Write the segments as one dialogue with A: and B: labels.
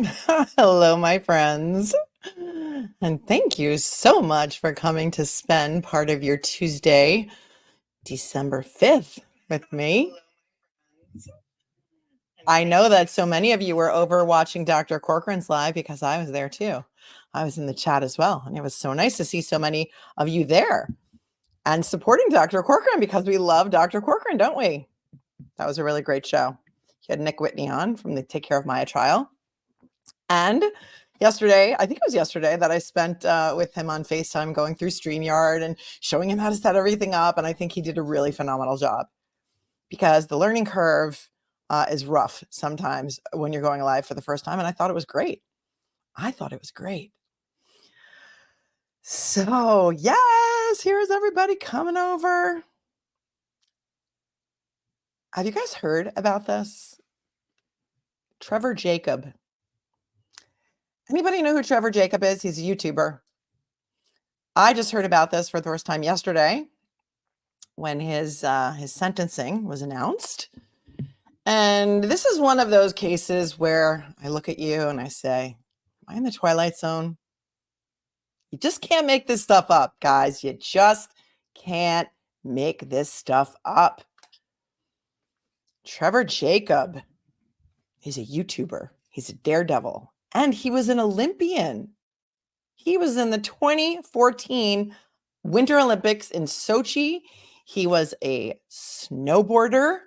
A: Hello, my friends. And thank you so much for coming to spend part of your Tuesday, December 5th with me. I know that so many of you were over watching Dr. Corcoran's live because I was there too. I was in the chat as well. And it was so nice to see so many of you there and supporting Dr. Corcoran because we love Dr. Corcoran, don't we? That was a really great show. He had Nick Whitney on from the Take Care of Maya trial. And yesterday, I think it was yesterday, that I spent with him on FaceTime going through StreamYard and showing him how to set everything up. And I think he did a really phenomenal job because the learning curve is rough sometimes when you're going live for the first time. And I thought it was great. I thought it was great. So, yes, here's everybody coming over. Have you guys heard about this? Trevor Jacob. Anybody know who Trevor Jacob is? He's a YouTuber. I just heard about this for the first time yesterday when his sentencing was announced. And this is one of those cases where I look at you and I say, am I in the Twilight Zone? You just can't make this stuff up, guys. You just can't make this stuff up. Trevor Jacob, he's a YouTuber. He's a daredevil. And he was an Olympian. He was in the 2014 Winter Olympics in Sochi. He was a snowboarder.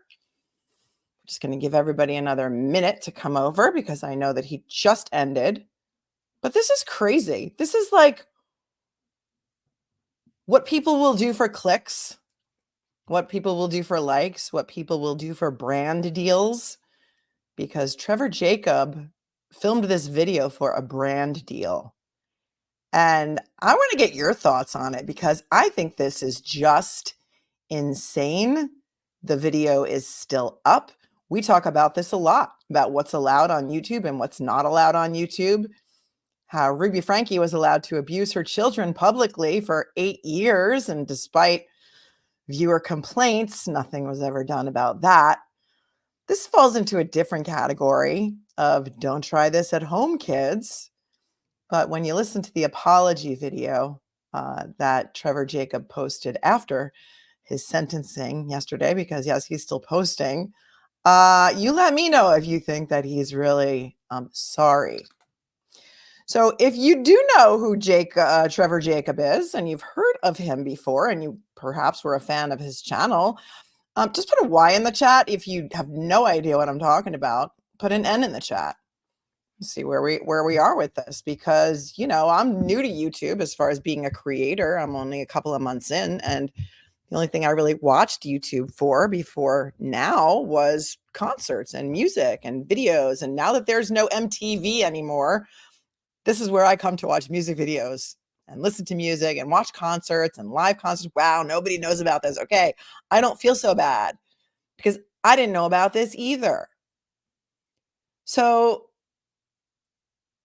A: Just going to give everybody another minute to come over because I know that he just ended. But this is crazy. This is like what people will do for clicks, what people will do for likes, what people will do for brand deals. Because Trevor Jacob filmed this video for a brand deal. And I want to get your thoughts on it because I think this is just insane. The video is still up. We talk about this a lot, about what's allowed on YouTube and what's not allowed on YouTube. How Ruby Frankie was allowed to abuse her children publicly for 8 years. And despite viewer complaints, nothing was ever done about that. This falls into a different category of don't try this at home, kids. But when you listen to the apology video that Trevor Jacob posted after his sentencing yesterday, because yes, he's still posting, you let me know if you think that he's really sorry. So if you do know who Trevor Jacob is, and you've heard of him before, and you perhaps were a fan of his channel, just put a Y in the chat. If you have no idea what I'm talking about, put an N in the chat. See where we are with this, because I'm new to YouTube as far as being a creator. I'm only a couple of months in, and the only thing I really watched YouTube for before now was concerts and music and videos. And now that there's no MTV anymore, this is where I come to watch music videos and listen to music and watch concerts and live concerts. Wow, nobody knows about this. Okay, I don't feel so bad because I didn't know about this either. So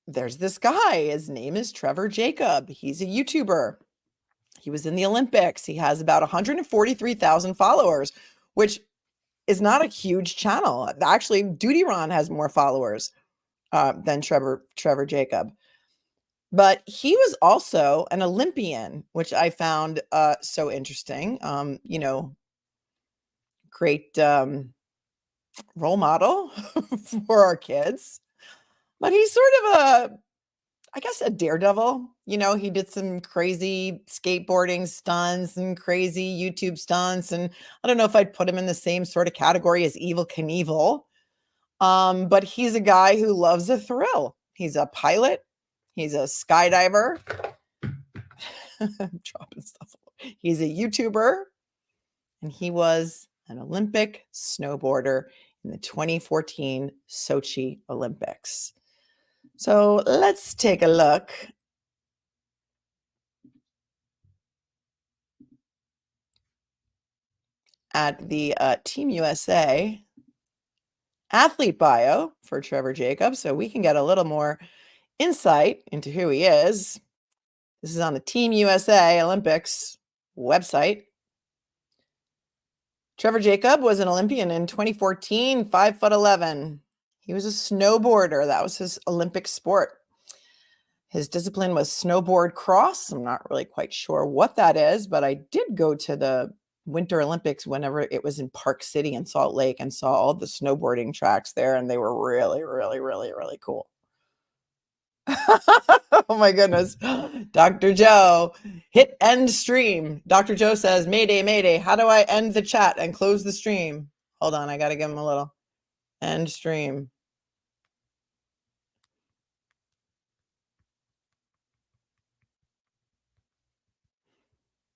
A: there's this guy. His name is Trevor Jacob. He's a YouTuber. He was in the Olympics. He has about 143,000 followers, which is not a huge channel. Actually, Duty Ron has more followers than Trevor Jacob. But he was also an Olympian, which I found so interesting. Great role model for our kids. But he's sort of I guess a daredevil. He did some crazy skateboarding stunts and crazy YouTube stunts. And I don't know if I'd put him in the same sort of category as Evel Knievel. But he's a guy who loves a thrill. He's a pilot. He's a skydiver. I'm dropping stuff. He's a YouTuber. And he was an Olympic snowboarder in the 2014 Sochi Olympics. So let's take a look at the Team USA athlete bio for Trevor Jacob so we can get a little more insight into who he is. This is on the Team USA Olympics website. Trevor Jacob was an Olympian in 2014, 5'11". He was a snowboarder. That was his Olympic sport. His discipline was snowboard cross. I'm not really quite sure what that is, but I did go to the Winter Olympics whenever it was in Park City in Salt Lake and saw all the snowboarding tracks there, and they were really, really, really, really cool. Oh my goodness. Dr. Joe, hit end stream. Dr. Joe says, Mayday, Mayday. How do I end the chat and close the stream? Hold on, I got to give him a little end stream.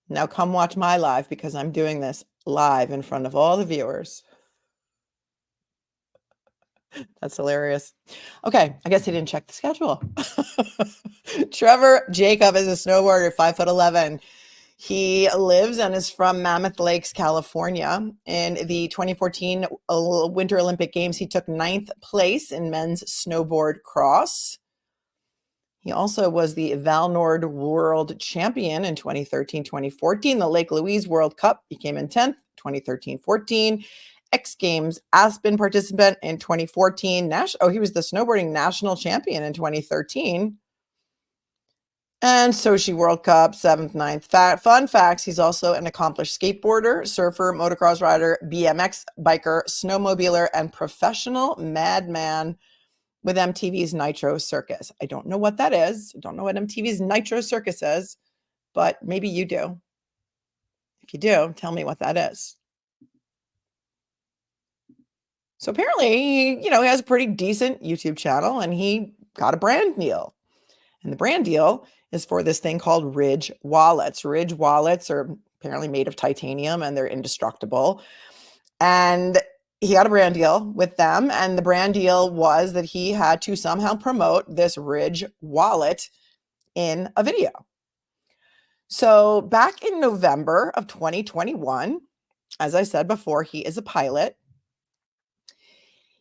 A: Now come watch my live because I'm doing this live in front of all the viewers. That's hilarious. Okay, I guess he didn't check the schedule. Trevor Jacob is a snowboarder, 5'11". He lives and is from Mammoth Lakes, California. In the 2014 Winter Olympic Games, he took 9th place in men's snowboard cross. He also was the Val Nord World Champion in 2013-2014. The Lake Louise World Cup became in 10th, 2013-14. X Games Aspen participant in 2014. He was the snowboarding national champion in 2013. And Sochi World Cup, 7th, 9th. Fun facts, he's also an accomplished skateboarder, surfer, motocross rider, BMX biker, snowmobiler, and professional madman with MTV's Nitro Circus. I don't know what that is. I don't know what MTV's Nitro Circus is, but maybe you do. If you do, tell me what that is. So apparently, he has a pretty decent YouTube channel and he got a brand deal. And the brand deal is for this thing called Ridge wallets. Ridge wallets are apparently made of titanium and they're indestructible. And he got a brand deal with them. And the brand deal was that he had to somehow promote this Ridge wallet in a video. So back in November of 2021, as I said before, he is a pilot.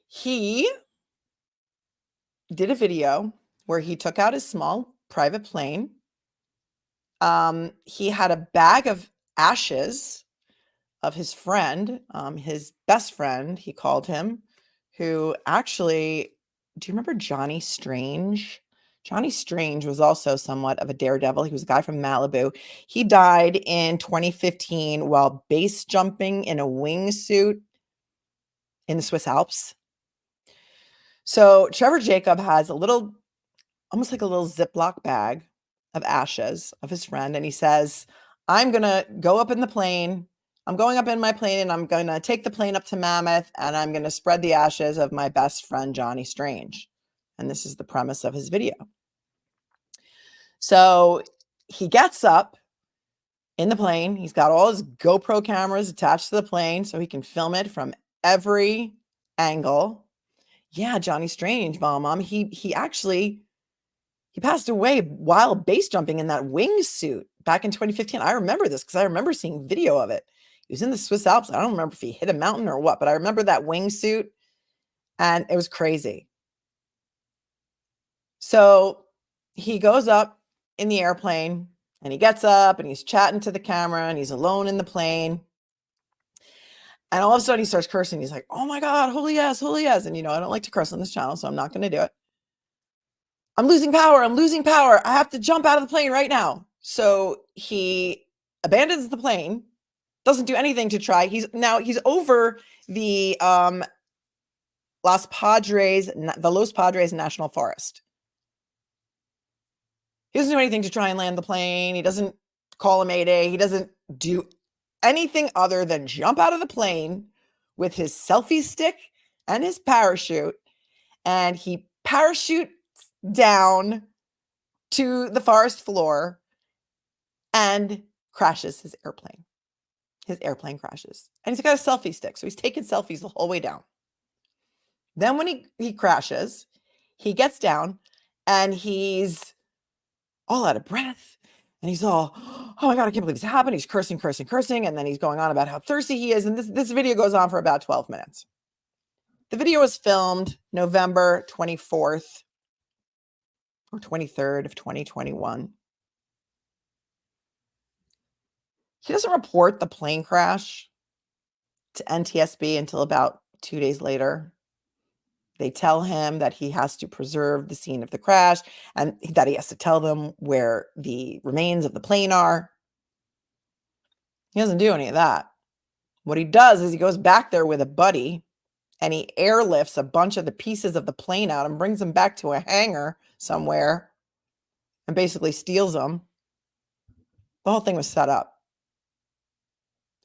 A: He did a video where he took out his small private plane. He had a bag of ashes of his friend, his best friend, he called him, who actually, do you remember Johnny Strange? Johnny Strange was also somewhat of a daredevil. He was a guy from Malibu. He died in 2015 while base jumping in a wingsuit in the Swiss Alps. So Trevor Jacob has almost like a little Ziploc bag of ashes of his friend. And he says, I'm going to go up in the plane. I'm going up in my plane and I'm going to take the plane up to Mammoth and I'm going to spread the ashes of my best friend, Johnny Strange. And this is the premise of his video. So he gets up in the plane. He's got all his GoPro cameras attached to the plane so he can film it from every angle. Yeah, Johnny Strange, Mom. He passed away while base jumping in that wingsuit back in 2015. I remember this because I remember seeing video of it. He was in the Swiss Alps. I don't remember if he hit a mountain or what, but I remember that wingsuit and it was crazy. So he goes up in the airplane and he gets up and he's chatting to the camera and he's alone in the plane. And all of a sudden he starts cursing. He's like, oh my God, holy yes, holy yes. And I don't like to curse on this channel, so I'm not going to do it. I'm losing power. I'm losing power. I have to jump out of the plane right now. So he abandons the plane, doesn't do anything to try. He's over the Los Padres National Forest. He doesn't do anything to try and land the plane. He doesn't call a mayday. He doesn't do anything other than jump out of the plane with his selfie stick and his parachute. And he parachutes down to the forest floor and crashes his airplane. His airplane crashes. And he's got a selfie stick. So he's taking selfies the whole way down. Then when he crashes, he gets down and he's all out of breath. And he's all, oh my God, I can't believe this happened. He's cursing. And then he's going on about how thirsty he is. And this video goes on for about 12 minutes. The video was filmed November 24th or 23rd of 2021. He doesn't report the plane crash to NTSB until about 2 days later. They tell him that he has to preserve the scene of the crash and that he has to tell them where the remains of the plane are. He doesn't do any of that. What he does is he goes back there with a buddy and he airlifts a bunch of the pieces of the plane out and brings them back to a hangar somewhere and basically steals them. The whole thing was set up.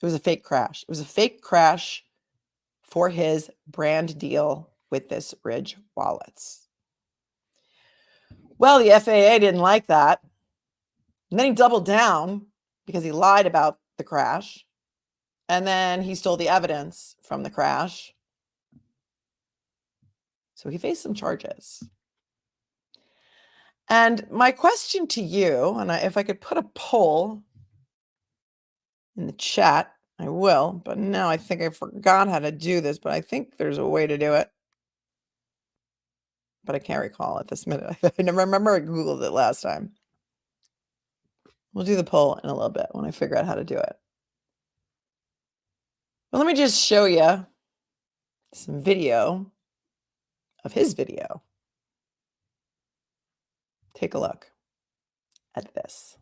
A: It was a fake crash. It was a fake crash for his brand deal with this Ridge Wallets. Well, the FAA didn't like that. And then he doubled down because he lied about the crash. And then he stole the evidence from the crash. So he faced some charges. And my question to you, and if I could put a poll in the chat, I will, but now I think I forgot how to do this, but I think there's a way to do it. But I can't recall at this minute. I remember I Googled it last time. We'll do the poll in a little bit when I figure out how to do it. Well, let me just show you some video of his video. Take a look at this.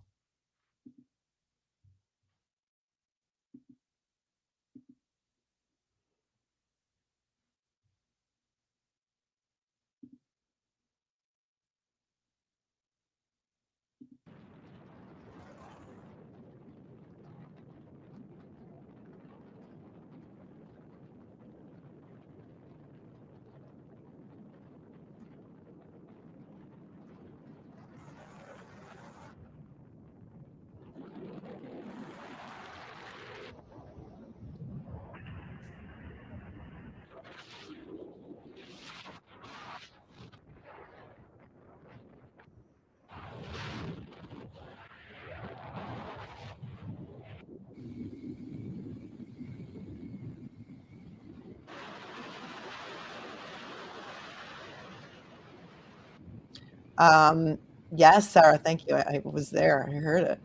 A: Yes, Sarah, thank you. I was there. I heard it.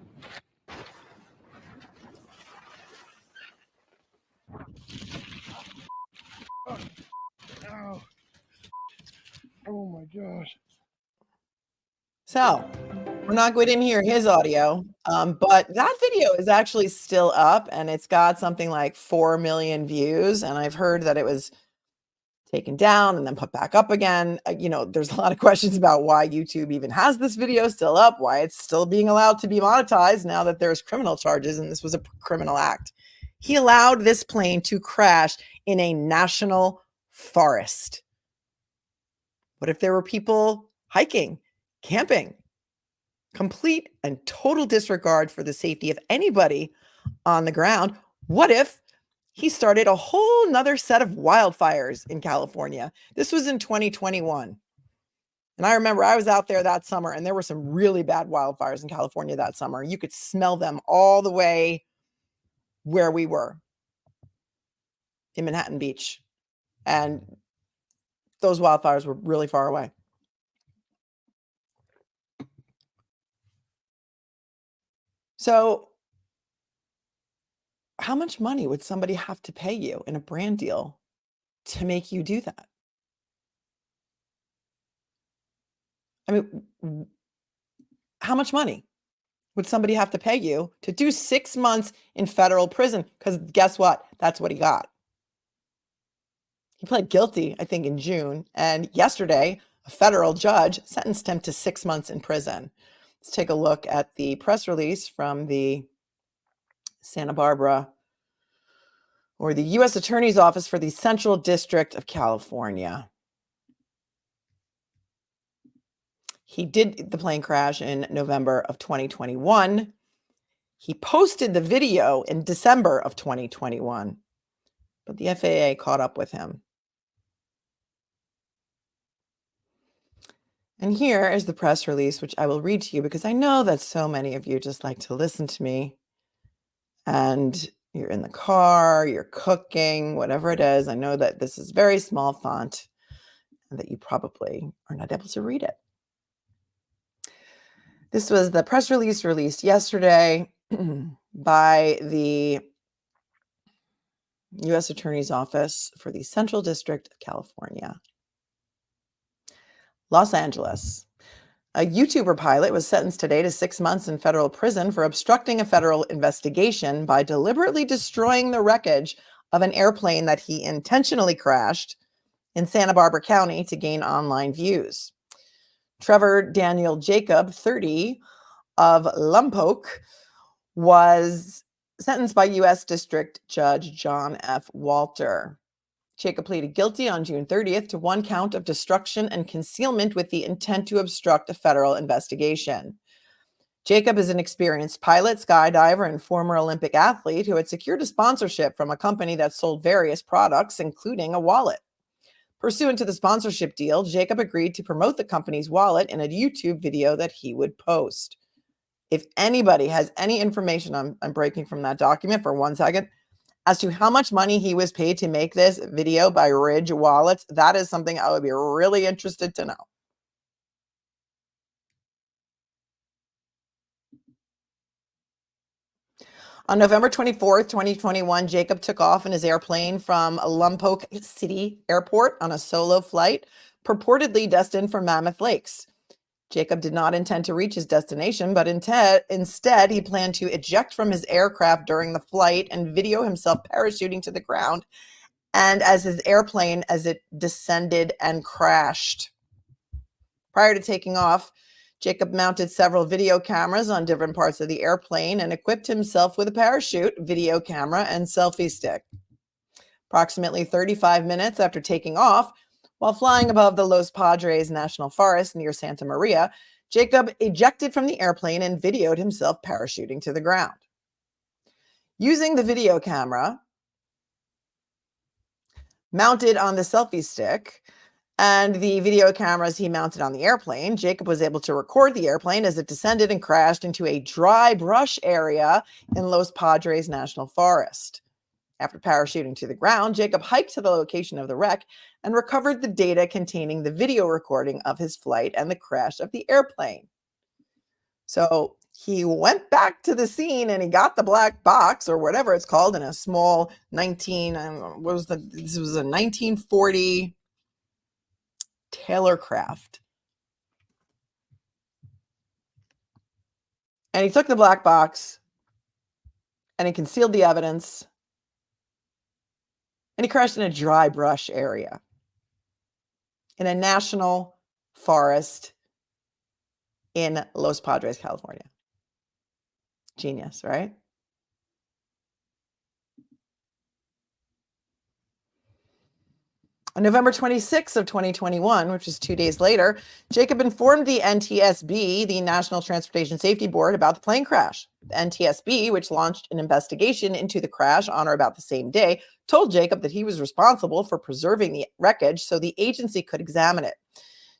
B: Ow. Oh my gosh.
A: So we're not going to hear his audio, but that video is actually still up and it's got something like 4 million views. And I've heard that it was taken down and then put back up again. There's a lot of questions about why YouTube even has this video still up, why it's still being allowed to be monetized now that there's criminal charges and this was a criminal act. He allowed this plane to crash in a national forest. What if there were people hiking, camping? Complete and total disregard for the safety of anybody on the ground. What if he started a whole nother set of wildfires in California? This was in 2021. And I remember I was out there that summer and there were some really bad wildfires in California that summer. You could smell them all the way where we were in Manhattan Beach. And those wildfires were really far away. So how much money would somebody have to pay you in a brand deal to make you do that? I mean, how much money would somebody have to pay you to do 6 months in federal prison? Because guess what? That's what he got. He pled guilty, I think, in June. And yesterday, a federal judge sentenced him to 6 months in prison. Let's take a look at the press release from the Santa Barbara or the U.S. Attorney's Office for the Central District of California. He did the plane crash in November of 2021. He posted the video in December of 2021, but the FAA caught up with him. And here is the press release, which I will read to you because I know that so many of you just like to listen to me. And you're in the car, you're cooking, whatever it is. I know that this is very small font and that you probably are not able to read it. This was the press release released yesterday by the U.S. Attorney's Office for the Central District of California. Los Angeles. A YouTuber pilot was sentenced today to 6 months in federal prison for obstructing a federal investigation by deliberately destroying the wreckage of an airplane that he intentionally crashed in Santa Barbara County to gain online views. Trevor Daniel Jacob, 30, of Lompoc, was sentenced by U.S. District Judge John F. Walter. Jacob pleaded guilty on June 30th to 1 count of destruction and concealment with the intent to obstruct a federal investigation. Jacob is an experienced pilot, skydiver, and former Olympic athlete who had secured a sponsorship from a company that sold various products, including a wallet. Pursuant to the sponsorship deal, Jacob agreed to promote the company's wallet in a YouTube video that he would post. If anybody has any information, I'm breaking from that document for 1 second, as to how much money he was paid to make this video by Ridge Wallets, that is something I would be really interested to know. On November 24th, 2021, Jacob took off in his airplane from Lompoc City Airport on a solo flight, purportedly destined for Mammoth Lakes. Jacob did not intend to reach his destination, but instead he planned to eject from his aircraft during the flight and video himself parachuting to the ground and as his airplane as it descended and crashed. Prior to taking off, Jacob mounted several video cameras on different parts of the airplane and equipped himself with a parachute, video camera, and selfie stick. Approximately 35 minutes after taking off, while flying above the Los Padres National Forest near Santa Maria, Jacob ejected from the airplane and videoed himself parachuting to the ground. Using the video camera mounted on the selfie stick and the video cameras he mounted on the airplane, Jacob was able to record the airplane as it descended and crashed into a dry brush area in Los Padres National Forest. After parachuting to the ground, Jacob hiked to the location of the wreck and recovered the data containing the video recording of his flight and the crash of the airplane. So he went back to the scene and he got the black box or whatever it's called in a small this was a 1940 Taylorcraft. And he took the black box and he concealed the evidence and he crashed in a dry brush area in a national forest in Los Padres, California. Genius, right? On November 26th of 2021, which is 2 days later, Jacob informed the NTSB, the National Transportation Safety Board, about the plane crash. The NTSB, which launched an investigation into the crash on or about the same day, told Jacob that he was responsible for preserving the wreckage so the agency could examine it.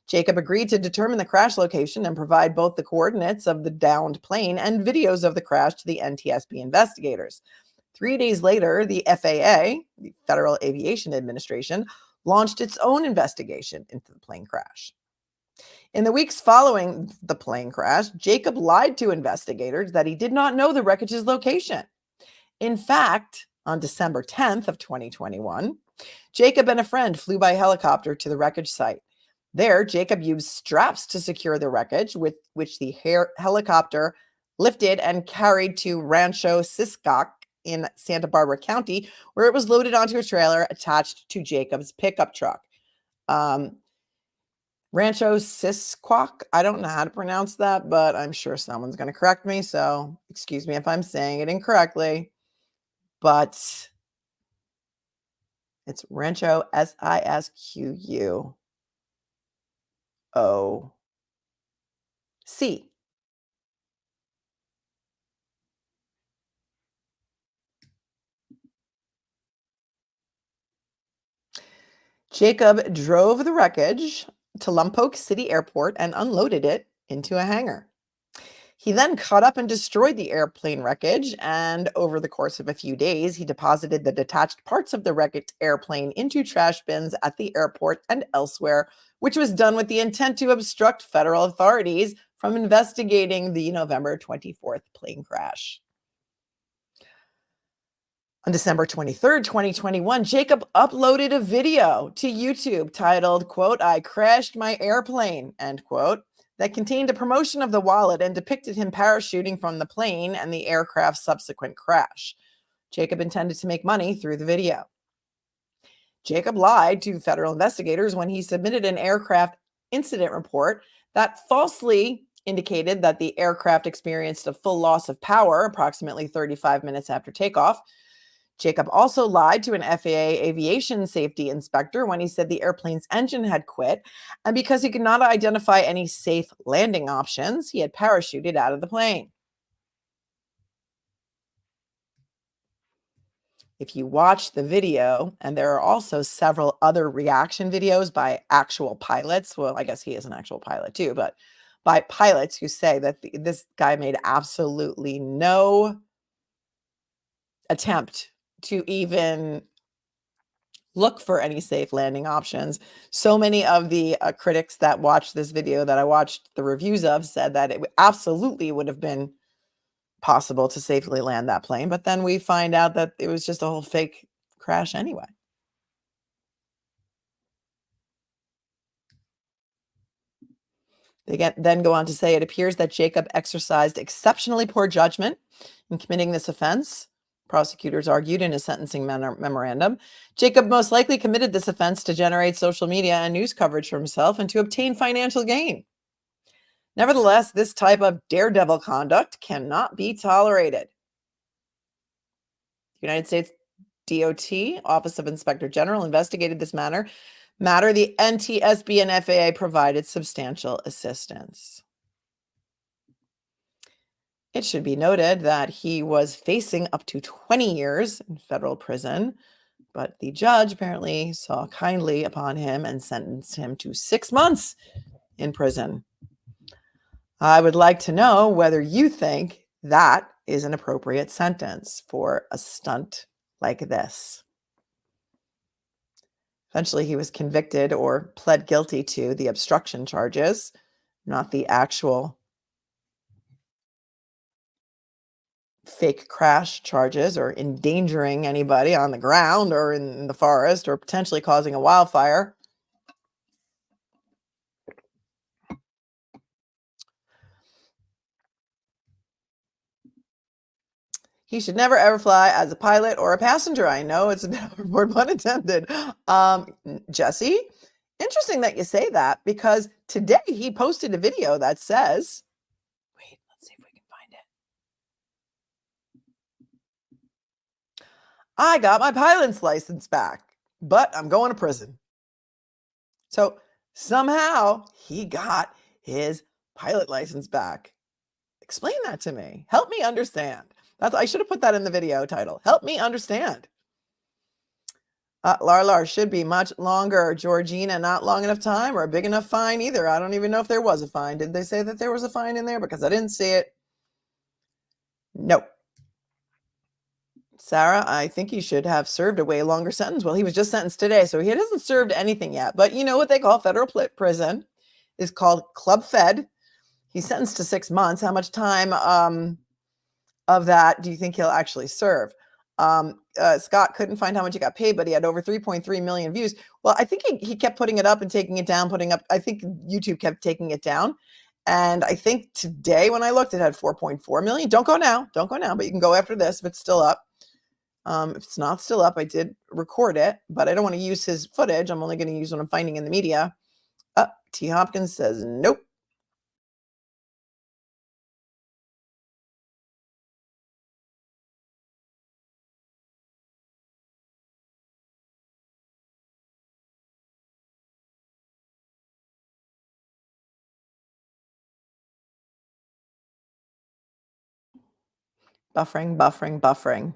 A: Jacob agreed to determine the crash location and provide both the coordinates of the downed plane and videos of the crash to the NTSB investigators. 3 days later, the FAA, the Federal Aviation Administration, launched its own investigation into the plane crash. In the weeks following the plane crash, Jacob lied to investigators that he did not know the wreckage's location. In fact, on December 10th of 2021, Jacob and a friend flew by helicopter to the wreckage site. There, Jacob used straps to secure the wreckage, with which the helicopter lifted and carried to Rancho Siscoc in Santa Barbara County, where it was loaded onto a trailer attached to Jacob's pickup truck. Rancho Sisquoc, I don't know how to pronounce that, but I'm sure someone's going to correct me, so excuse me if I'm saying it incorrectly, but it's Rancho Sisquoc. Jacob drove the wreckage to Lompoc City Airport and unloaded it into a hangar. He then cut up and destroyed the airplane wreckage, and over the course of a few days, he deposited the detached parts of the wrecked airplane into trash bins at the airport and elsewhere, which was done with the intent to obstruct federal authorities from investigating the November 24th plane crash. On December 23rd, 2021, Jacob uploaded a video to YouTube titled, quote, "I crashed my airplane," end quote, that contained a promotion of the wallet and depicted him parachuting from the plane and the aircraft's subsequent crash. Jacob intended to make money through the video. Jacob lied to federal investigators when he submitted an aircraft incident report that falsely indicated that the aircraft experienced a full loss of power approximately 35 minutes after takeoff. Jacob also lied to an FAA aviation safety inspector when he said the airplane's engine had quit, and because he could not identify any safe landing options, he had parachuted out of the plane. If you watch the video, and there are also several other reaction videos by actual pilots, well, I guess he is an actual pilot too, but by pilots who say that this guy made absolutely no attempt to even look for any safe landing options. So many of the critics that watched this video that I watched the reviews of said that it absolutely would have been possible to safely land that plane. But then we find out that it was just a whole fake crash anyway. They then go on to say it appears that Jacob exercised exceptionally poor judgment in committing this offense. Prosecutors argued in a sentencing memorandum. Jacob most likely committed this offense to generate social media and news coverage for himself and to obtain financial gain. Nevertheless, this type of daredevil conduct cannot be tolerated. The United States DOT, Office of Inspector General, investigated this matter. The NTSB and FAA provided substantial assistance. It should be noted that he was facing up to 20 years in federal prison, but the judge apparently saw kindly upon him and sentenced him to 6 months in prison. I would like to know whether you think that is an appropriate sentence for a stunt like this. Eventually, he was convicted or pled guilty to the obstruction charges, not the actual fake crash charges or endangering anybody on the ground or in the forest or potentially causing a wildfire. He should never ever fly as a pilot or a passenger. I know it's a word pun intended. Jesse, interesting that you say that because today he posted a video that says, wait, let's see if we can find it. I got my pilot's license back, but I'm going to prison. So somehow he got his pilot license back. Explain that to me. Help me understand. I should have put that in the video title. Help me understand. Lar should be much longer. Georgina, not long enough time or a big enough fine either. I don't even know if there was a fine. Did they say that there was a fine in there? Because I didn't see it. Nope. Sarah, I think he should have served a way longer sentence. Well, he was just sentenced today, so he hasn't served anything yet. But you know what they call federal prison is called Club Fed. He's sentenced to 6 months. How much time of that do you think he'll actually serve? Scott couldn't find how much he got paid, but he had over 3.3 million views. Well, I think he kept putting it up and taking it down, I think YouTube kept taking it down. And I think today when I looked, it had 4.4 million. Don't go now, but you can go after this if it's still up. If it's not still up, I did record it, but I don't want to use his footage. I'm only going to use what I'm finding in the media. T. Hopkins says, nope. Buffering.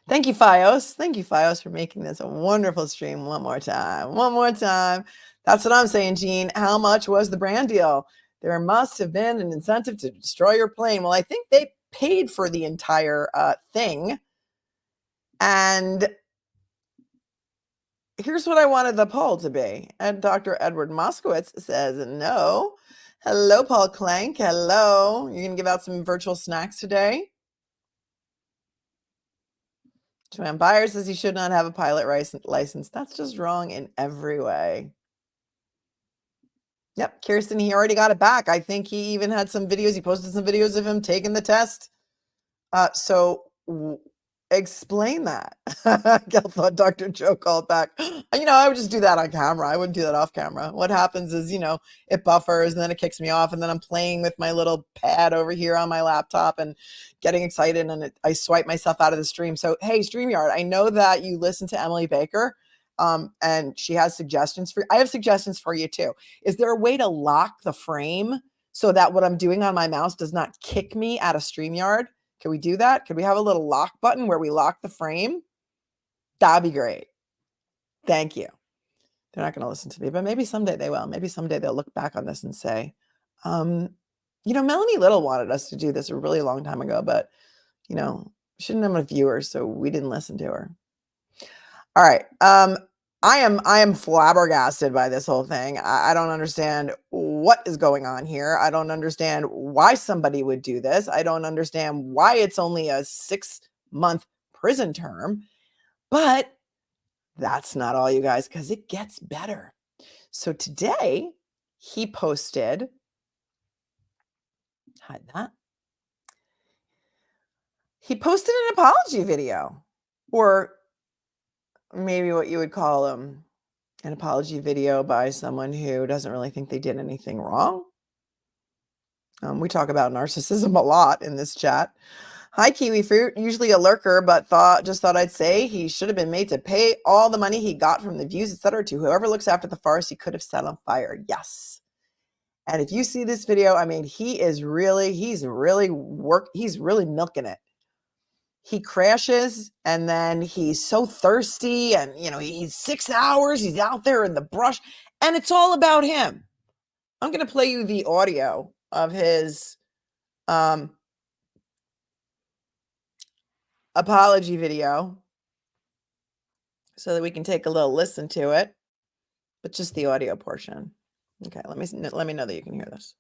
A: Thank you, Fios. Thank you, Fios, for making this a wonderful stream one more time. That's what I'm saying, Gene. How much was the brand deal? There must have been an incentive to destroy your plane. Well, I think they paid for the entire thing. And here's what I wanted the poll to be. And Dr. Edward Moskowitz says no. Hello, Paul Clank. Hello. You're going to give out some virtual snacks today? Joanne Byers says he should not have a pilot license. That's just wrong in every way. Yep, Kirsten, he already got it back. I think he even had some videos. He posted some videos of him taking the test. So explain that. Gail thought Dr. Joe called back. I would just do that on camera. I wouldn't do that off camera. What happens is, it buffers and then it kicks me off. And then I'm playing with my little pad over here on my laptop and getting excited. And I swipe myself out of the stream. So, hey, StreamYard, I know that you listen to Emily Baker. And she has suggestions I have suggestions for you too. Is there a way to lock the frame so that what I'm doing on my mouse does not kick me out of StreamYard? Can we do that? Could we have a little lock button where we lock the frame? That'd be great. Thank you. They're not going to listen to me, but maybe someday they will. Maybe someday they'll look back on this and say, Melanie Little wanted us to do this a really long time ago, but, shouldn't have enough viewers, so we didn't listen to her. All right. I am flabbergasted by this whole thing. I don't understand what is going on here. I don't understand why somebody would do this. I don't understand why it's only a 6-month prison term. But that's not all, you guys, because it gets better. So today he posted, hide that. He posted an apology video, or maybe what you would call an apology video by someone who doesn't really think they did anything wrong. We talk about narcissism a lot in this chat. Hi, Kiwi Fruit, usually a lurker, but just thought I'd say he should have been made to pay all the money he got from the views, etc., to whoever looks after the forest he could have set on fire. Yes. And if you see this video, I mean, he's really milking it. He crashes and then he's so thirsty and, he's 6 hours. He's out there in the brush and it's all about him. I'm going to play you the audio of his apology video so that we can take a little listen to it, but just the audio portion. Okay, let me know that you can hear this.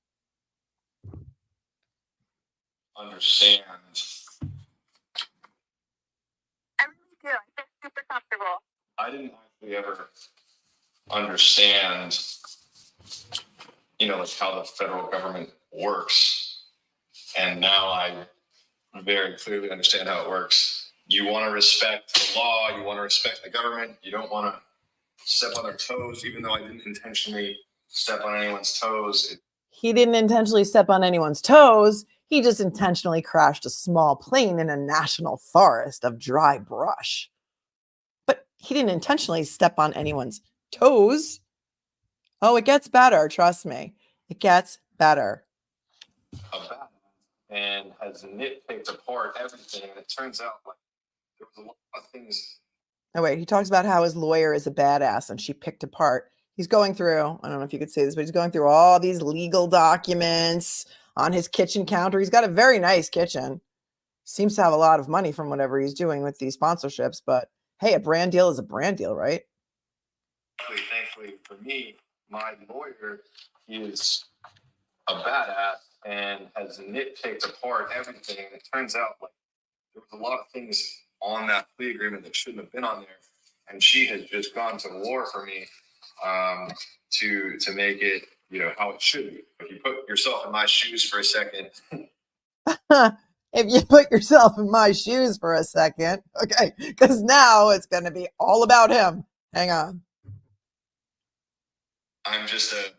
C: Understand.
D: I really do. I feel super comfortable.
C: I didn't actually ever understand, like how the federal government works. And now I very clearly understand how it works. You want to respect the law. You want to respect the government. You don't want to step on their toes, even though I didn't intentionally step on anyone's toes.
A: He didn't intentionally step on anyone's toes. He just intentionally crashed a small plane in a national forest of dry brush. But he didn't intentionally step on anyone's toes. Oh, it gets better. Trust me. It gets better.
C: And has nitpicked apart everything. And it turns out like there was a lot of things.
A: Oh, wait. He talks about how his lawyer is a badass and she picked apart. He's going through, I don't know if you could say this, but he's going through all these legal documents on his kitchen counter. He's got a very nice kitchen. Seems to have a lot of money from whatever he's doing with these sponsorships. But hey, a brand deal is a brand deal, right?
C: Thankfully for me, my lawyer is a badass and has nitpicked apart everything. And it turns out like there was a lot of things on that plea agreement that shouldn't have been on there. And she has just gone to war for me to make it, how it should be. If you put yourself in my shoes for a second.
A: If you put yourself in my shoes for a second, okay, because now it's going to be all about him. Hang on.
C: I'm just a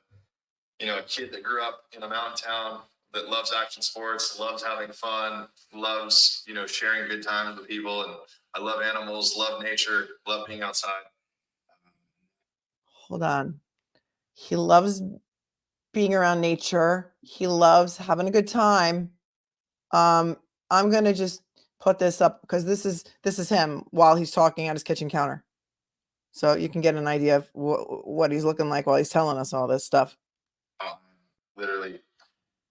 C: kid that grew up in a mountain town that loves action sports, loves having fun, loves, sharing good times with people. And I love animals, love nature, love being outside.
A: Hold on. He loves being around nature. He loves having a good time. I'm going to just put this up because this is him while he's talking at his kitchen counter. So you can get an idea of what he's looking like while he's telling us all this stuff.
C: Literally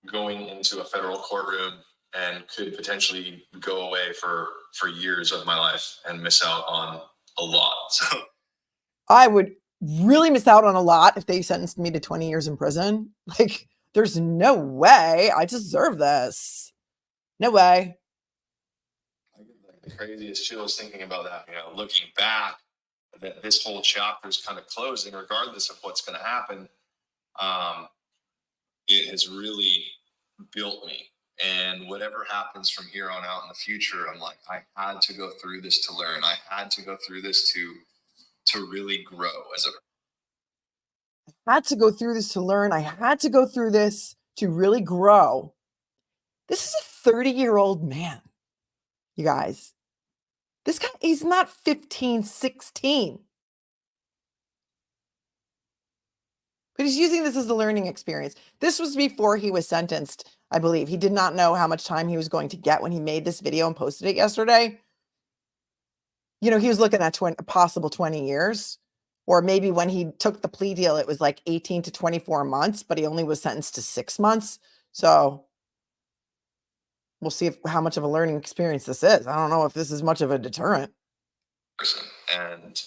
C: going into a federal courtroom and could potentially go away for years of my life and miss out on a lot. So
A: I would really miss out on a lot if they sentenced me to 20 years in prison. Like, there's no way I deserve this. No way.
C: the craziest chills thinking about that. Looking back, that this whole chapter is kind of closing, regardless of what's going to happen. It has really built me. And whatever happens from here on out in the future, I'm like, I had to go through this to learn. I had to go through this to really grow as a.
A: Had to go through this to learn. I had to go through this to really grow. This is a 30-year-old man, you guys. This guy, he's not 15, 16. But he's using this as a learning experience. This was before he was sentenced, I believe. He did not know how much time he was going to get when he made this video and posted it yesterday. He was looking at a possible 20 years. Or maybe when he took the plea deal, it was like 18 to 24 months, but he only was sentenced to 6 months. So we'll see how much of a learning experience this is. I don't know if this is much of a deterrent.
C: And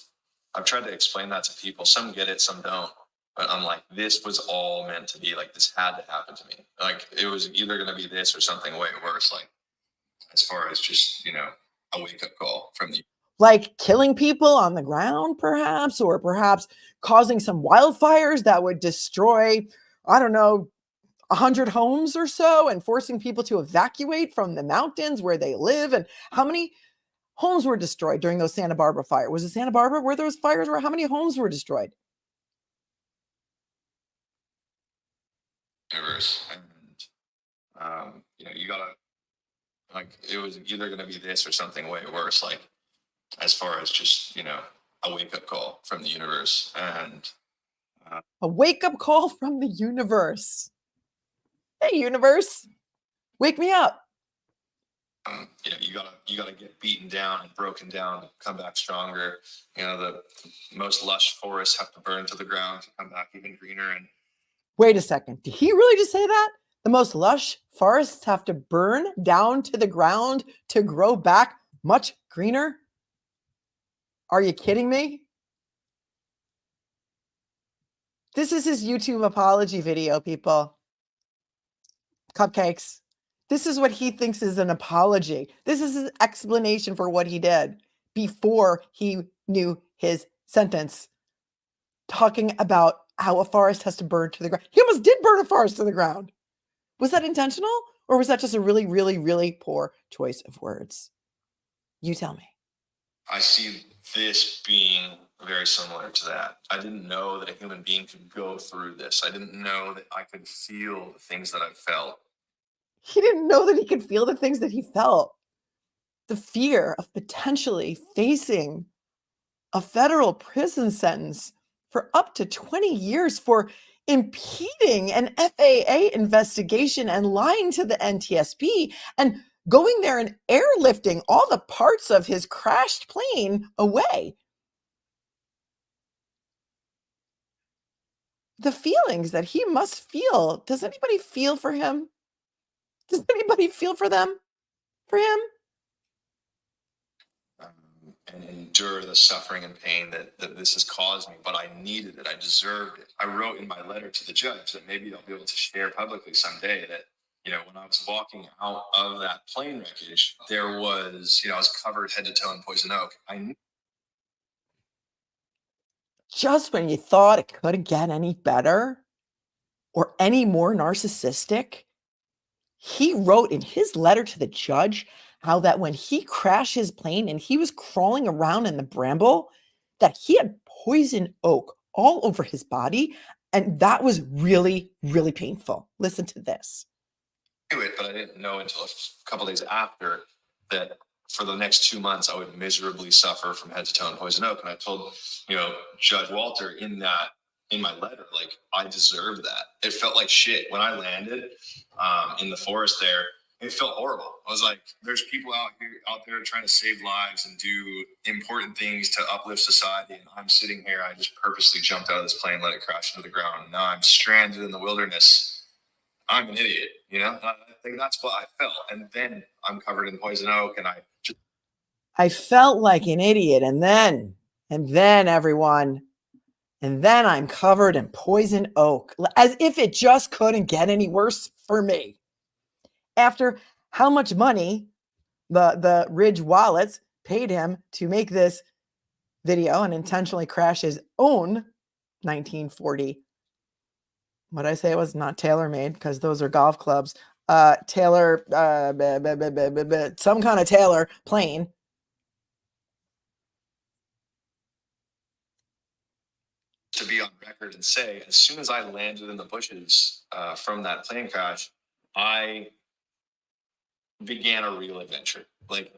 C: I've tried to explain that to people. Some get it, some don't. But I'm like, this was all meant to be. Like, this had to happen to me. Like, it was either going to be this or something way worse. Like, as far as just, a wake-up call from the.
A: Like killing people on the ground, perhaps, or perhaps causing some wildfires that would destroy, I don't know, 100 homes or so, and forcing people to evacuate from the mountains where they live. And how many homes were destroyed during those Santa Barbara fires? Was it Santa Barbara where those fires were? How many homes were destroyed?
C: Universe. And, you gotta, like, it was either going to be this or something way worse. Like, as far as just, a wake-up call from the universe. And
A: a wake-up call from the universe. Hey, universe, wake me up.
C: You gotta get beaten down and broken down to come back stronger. The most lush forests have to burn to the ground to come back even greener. And
A: wait a second, did he really just say that? The most lush forests have to burn down to the ground to grow back much greener? Are you kidding me? This is his YouTube apology video, people. Cupcakes. This is what he thinks is an apology. This is his explanation for what he did before he knew his sentence. Talking about how a forest has to burn to the ground. He almost did burn a forest to the ground. Was that intentional? Or was that just a really, really, really poor choice of words? You tell me.
C: I see this being very similar to that. I didn't know that a human being could go through this. I didn't know that I could feel the things that I felt.
A: He didn't know that he could feel the things that he felt. The fear of potentially facing a federal prison sentence for up to 20 years for impeding an FAA investigation and lying to the NTSB and going there and airlifting all the parts of his crashed plane away. The feelings that he must feel. Does anybody feel for him? Does anybody feel for them? For him?
C: And endure the suffering and pain that this has caused me, but I needed it. I deserved it. I wrote in my letter to the judge that maybe I'll be able to share publicly someday that, when I was walking out of that plane wreckage, there was, I was covered head to toe in poison oak.
A: Just when you thought it couldn't get any better or any more narcissistic, he wrote in his letter to the judge how that when he crashed his plane and he was crawling around in the bramble, that he had poison oak all over his body. And that was really, really painful. Listen to this.
C: It, but I didn't know until a couple days after that for the next 2 months, I would miserably suffer from head to toe in poison oak. And I told, Judge Walter in my letter, like, I deserve that. It felt like shit when I landed in the forest there. It felt horrible. I was like, there's people out there trying to save lives and do important things to uplift society. And I'm sitting here. I just purposely jumped out of this plane, let it crash into the ground. And now I'm stranded in the wilderness. I'm an idiot, I think that's what I felt. And then I'm covered in poison oak and
A: I felt like an idiot. And then everyone, and then I'm covered in poison oak, as if it just couldn't get any worse for me. After how much money the Ridge wallets paid him to make this video and intentionally crash his own 1940. What did I say? It was not TaylorMade, because those are golf clubs. Taylor, some kind of Taylor plane.
C: To be on record and say, as soon as I landed in the bushes from that plane crash, I began a real adventure. Like,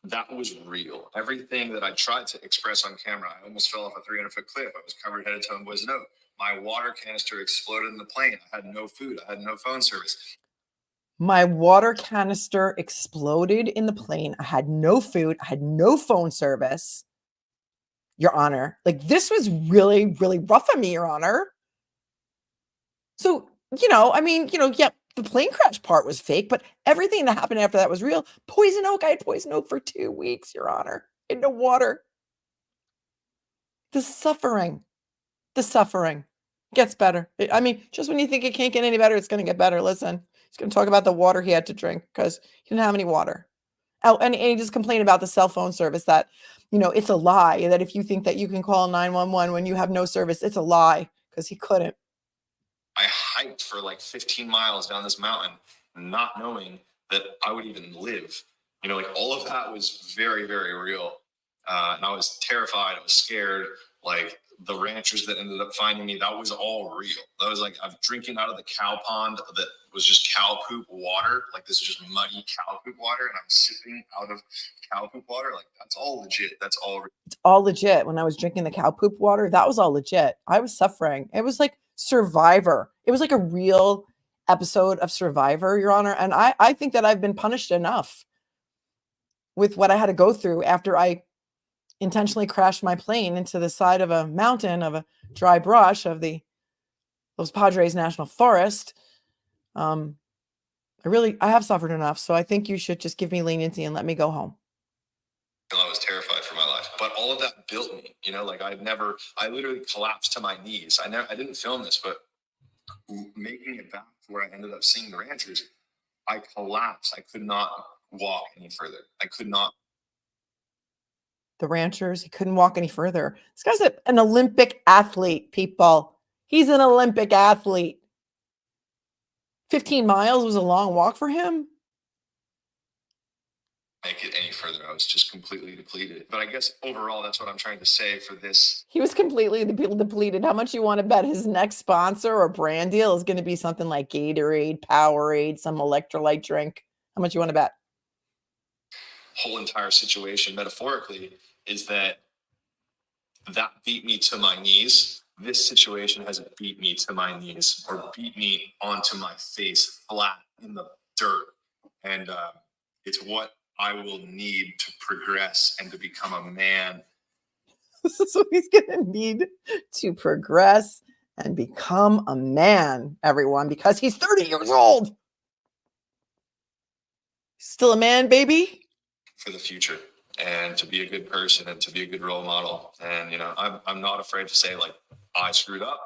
C: that was real. Everything that I tried to express on camera, I almost fell off a 300-foot cliff. I was covered head to toe in poison oak. My water canister exploded in the plane. I had no food. I had no phone service.
A: My water canister exploded in the plane. I had no food. I had no phone service. Your Honor, like, this was really, really rough on me, Your Honor. So, I mean, yeah, the plane crash part was fake, but everything that happened after that was real. Poison oak. I had poison oak for 2 weeks, Your Honor. In no water. The suffering gets better. I mean, just when you think it can't get any better, it's going to get better. Listen, he's going to talk about the water he had to drink because he didn't have any water. Oh, and he just complained about the cell phone service, that, it's a lie, that if you think that you can call 911 when you have no service, it's a lie, because he couldn't.
C: I hiked for like 15 miles down this mountain, not knowing that I would even live. Like, all of that was very, very real. And I was terrified. I was scared. Like, the ranchers that ended up finding me, that was all real. That was like, I'm drinking out of the cow pond that was just cow poop water. Like, this is just muddy cow poop water, and I'm sipping out of cow poop water. Like, that's all legit. That's all real.
A: It's all legit. When I was drinking the cow poop water, that was all legit. I was suffering. It was like Survivor. It was like a real episode of Survivor, Your Honor. And I think that I've been punished enough with what I had to go through after I intentionally crashed my plane into the side of a mountain, of a dry brush of Los Padres National Forest. I have suffered enough. So I think you should just give me leniency and let me go home.
C: I was terrified for my life, but all of that built me. Like, I literally collapsed to my knees. I didn't film this, but making it back to where I ended up seeing the ranchers, I collapsed. I could not walk any further. I could not.
A: The ranchers, he couldn't walk any further. This guy's an Olympic athlete, people. He's an Olympic athlete. 15 miles was a long walk for him.
C: Make it any further. I was just completely depleted. But I guess overall, that's what I'm trying to say for this.
A: He was completely depleted. How much you want to bet his next sponsor or brand deal is going to be something like Gatorade, Powerade, some electrolyte drink? How much you want to bet?
C: Whole entire situation, metaphorically, is that beat me to my knees. This situation has beat me to my knees, or beat me onto my face flat in the dirt. And it's what I will need to progress and to become a man.
A: This is what he's going to need to progress and become a man, everyone, because he's 30 years old. Still a man, baby?
C: For the future, and to be a good person and to be a good role model. And, I'm not afraid to say, like, I screwed up,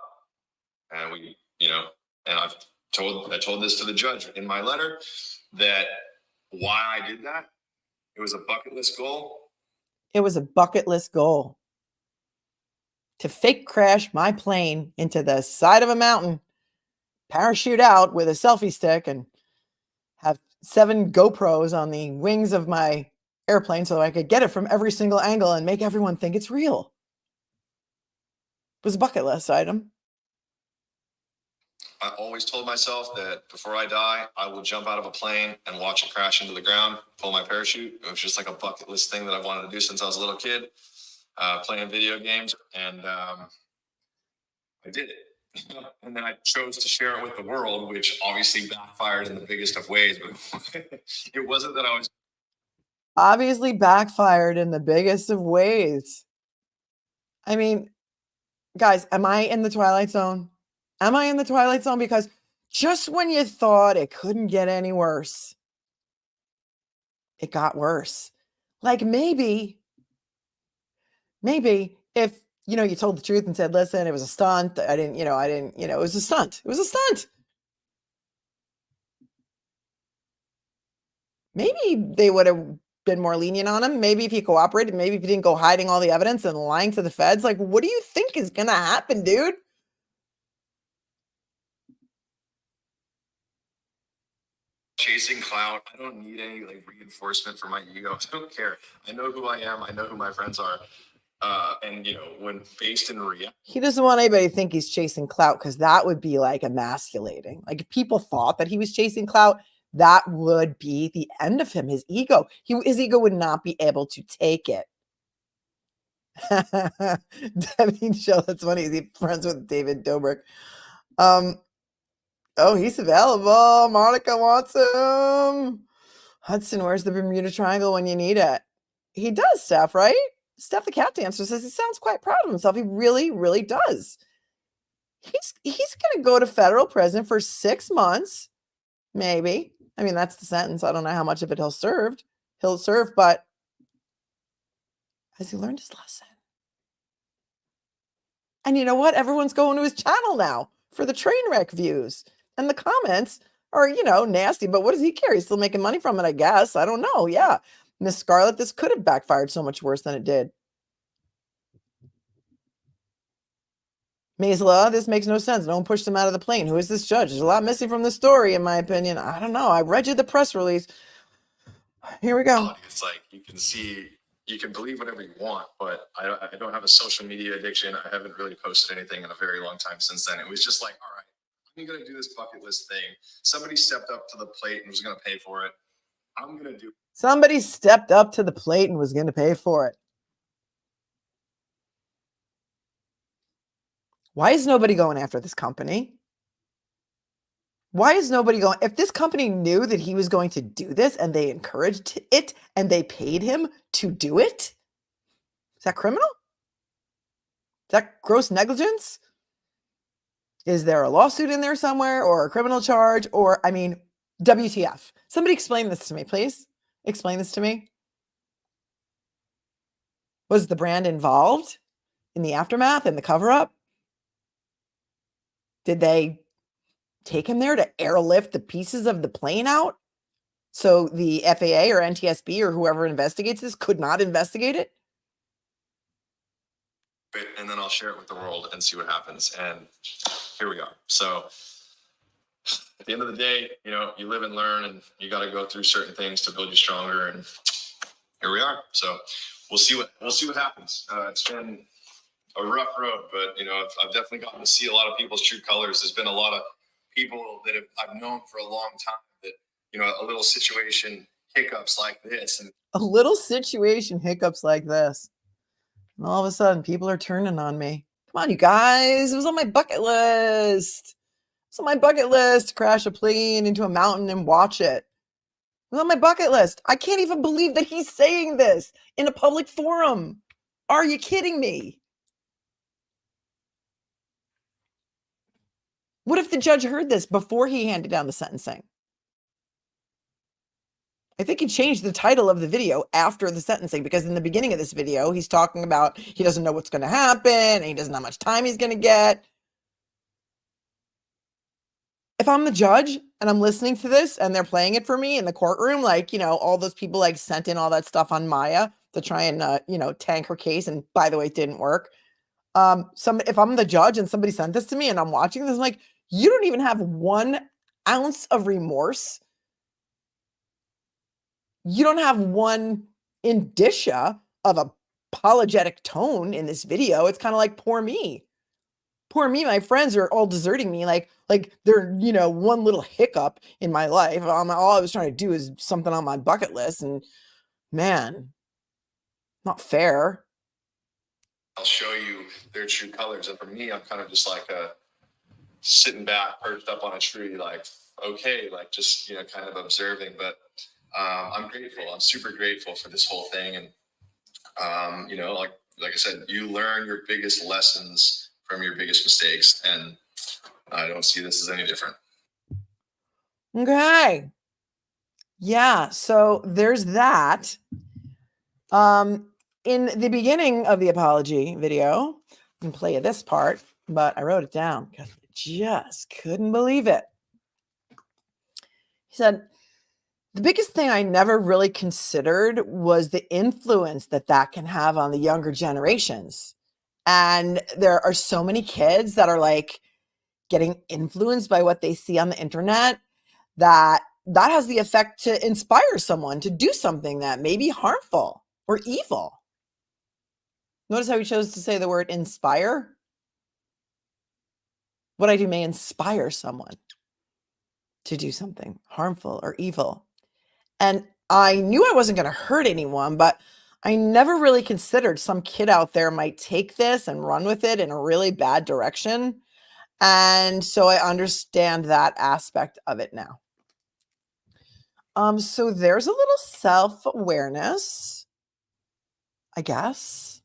C: and and I told this to the judge in my letter, that why I did that, it was a bucket list goal.
A: It was a bucket list goal to fake crash my plane into the side of a mountain, parachute out with a selfie stick, and have 7 GoPros on the wings of my airplane so I could get it from every single angle and make everyone think it's real. It was a bucket list item.
C: I always told myself that before I die, I will jump out of a plane and watch it crash into the ground, pull my parachute. It was just like a bucket list thing that I wanted to do since I was a little kid, playing video games. And I did it. And then I chose to share it with the world, which obviously backfired in the biggest of ways. But it wasn't that I was...
A: Obviously backfired in the biggest of ways. I mean, guys, am I in the Twilight Zone? Am I in the Twilight Zone? Because just when you thought it couldn't get any worse, it got worse. Like, maybe if, you told the truth and said, listen, it was a stunt. It was a stunt. It was a stunt. Maybe they would have been more lenient on him. Maybe if he cooperated, maybe if he didn't go hiding all the evidence and lying to the feds. Like, what do you think is going to happen, dude?
C: Chasing clout. I don't need any like reinforcement for my ego. I don't care. I know who I am. I know who my friends are. And you know, when based in reality,
A: he doesn't want anybody to think he's chasing clout, because that would be like emasculating. Like if people thought that he was chasing clout, that would be the end of him. His ego, his ego would not be able to take it. Debbie Show, that's funny. Is he friends with David Dobrik? Oh, he's available. Monica wants him. Hudson, where's the Bermuda Triangle when you need it? He does, Steph, right? Steph the cat dancer says he sounds quite proud of himself. He really, really does. He's going to go to federal prison for 6 months, maybe. I mean, that's the sentence. I don't know how much of it he'll serve, but has he learned his lesson? And you know what? Everyone's going to his channel now for the train wreck views. And the comments are, you know, nasty, but what does he care? He's still making money from it, I guess. I don't know. Yeah. Miss Scarlett, this could have backfired so much worse than it did. Maisla, this makes no sense. No one pushed him out of the plane. Who is this judge? There's a lot missing from the story, in my opinion. I don't know. I read you the press release. Here we go.
C: it's like you can see, you can believe whatever you want, but I don't have a social media addiction. I haven't really posted anything in a very long time since then. It was just like, all right, I'm going to do this bucket list thing. Somebody stepped up to the plate and was going to pay for it. I'm going to do.
A: Somebody stepped up to the plate and was going to pay for it. Why is nobody going after this company? Why is nobody going? If this company knew that he was going to do this and they encouraged it and they paid him to do it, is that criminal? Is that gross negligence? Is there a lawsuit in there somewhere or a criminal charge? Or, I mean, WTF? Somebody explain this to me, please. Explain this to me. Was the brand involved in the aftermath and the cover-up? Did they take him there to airlift the pieces of the plane out so the FAA or NTSB or whoever investigates this could not investigate it?
C: And then I'll share it with the world and see what happens. And here we are. So at the end of the day, you know, you live and learn, and you got to go through certain things to build you stronger. And here we are. So we'll see what happens. It's been a rough road, but you know, I've definitely gotten to see a lot of people's true colors. There's been a lot of people that I've known for a long time that, you know, a little situation hiccups like this, and
A: a little situation hiccups like this, and all of a sudden people are turning on me. Come on, you guys. It was on my bucket list. It's on my bucket list to crash a plane into a mountain and watch it. It was on my bucket list. I can't even believe that he's saying this in a public forum. Are you kidding me? What if the judge heard this before he handed down the sentencing? I think he changed the title of the video after the sentencing, because in the beginning of this video, he's talking about he doesn't know what's going to happen and he doesn't know how much time he's going to get. If I'm the judge and I'm listening to this and they're playing it for me in the courtroom, like, you know, all those people like sent in all that stuff on Maya to try and, you know, tank her case. And by the way, it didn't work. If I'm the judge and somebody sent this to me and I'm watching this, I'm like, you don't even have 1 ounce of remorse. You don't have 1 indicia of apologetic tone in this video. It's kind of like, poor me. Poor me, my friends are all deserting me. Like they're, you know, 1 little hiccup in my life. All I was trying to do is something on my bucket list. And man, not fair.
C: I'll show you their true colors. And for me, I'm kind of just like sitting back, perched up on a tree, like, okay, like just, you know, kind of observing. But I'm grateful. I'm super grateful for this whole thing. And, you know, like I said, you learn your biggest lessons from your biggest mistakes. And I don't see this as any different.
A: Okay. Yeah. So there's that. In the beginning of the apology video, I can play you this part, but I wrote it down because I just couldn't believe it. He said, The biggest thing I never really considered was the influence that that can have on the younger generations. And there are so many kids that are like getting influenced by what they see on the internet that that has the effect to inspire someone to do something that may be harmful or evil. Notice how he chose to say the word inspire? What I do may inspire someone to do something harmful or evil. And I knew I wasn't going to hurt anyone, but I never really considered some kid out there might take this and run with it in a really bad direction. And so I understand that aspect of it now. So there's a little self-awareness, I guess.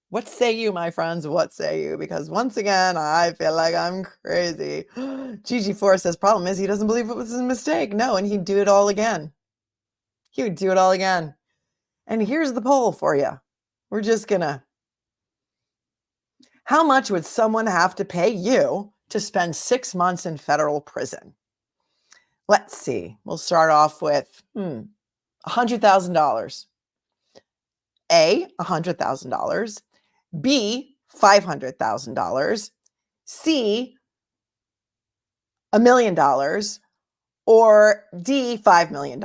A: What say you, my friends? What say you? Because once again, I feel like I'm crazy. Gigi4 says, problem is he doesn't believe it was a mistake. No, and he'd do it all again. He would do it all again. And here's the poll for you. We're just gonna. How much would someone have to pay you to spend 6 months in federal prison? Let's see. We'll start off with $100,000. A, $100,000. B, $500,000. C, $1 million. Or D, $5 million.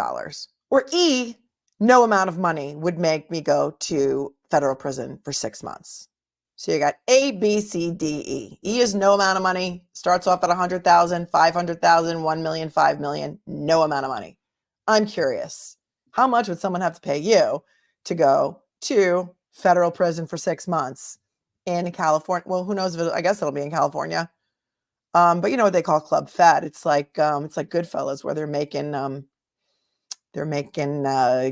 A: Or E, no amount of money would make me go to federal prison for 6 months. So you got A, B, C, D, E. E is no amount of money. Starts off at 100,000, 500,000, 1 million, 5 million. No amount of money. I'm curious. How much would someone have to pay you to go to federal prison for 6 months in California? Well, who knows? I guess it'll be in California. But you know what they call Club Fed? It's like Goodfellas, where they're making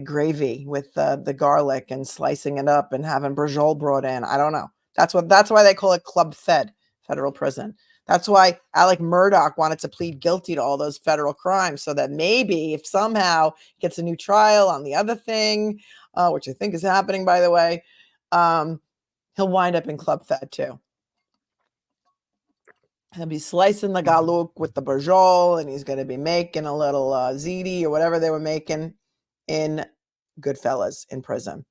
A: gravy with the garlic and slicing it up and having brajol brought in. I don't know. That's why they call it Club Fed, federal prison. That's why Alec Murdoch wanted to plead guilty to all those federal crimes, so that maybe if somehow gets a new trial on the other thing, which I think is happening, by the way, he'll wind up in Club Fed too. He'll be slicing the galuk with the brajol, and he's going to be making a little ziti or whatever they were making in Goodfellas in prison.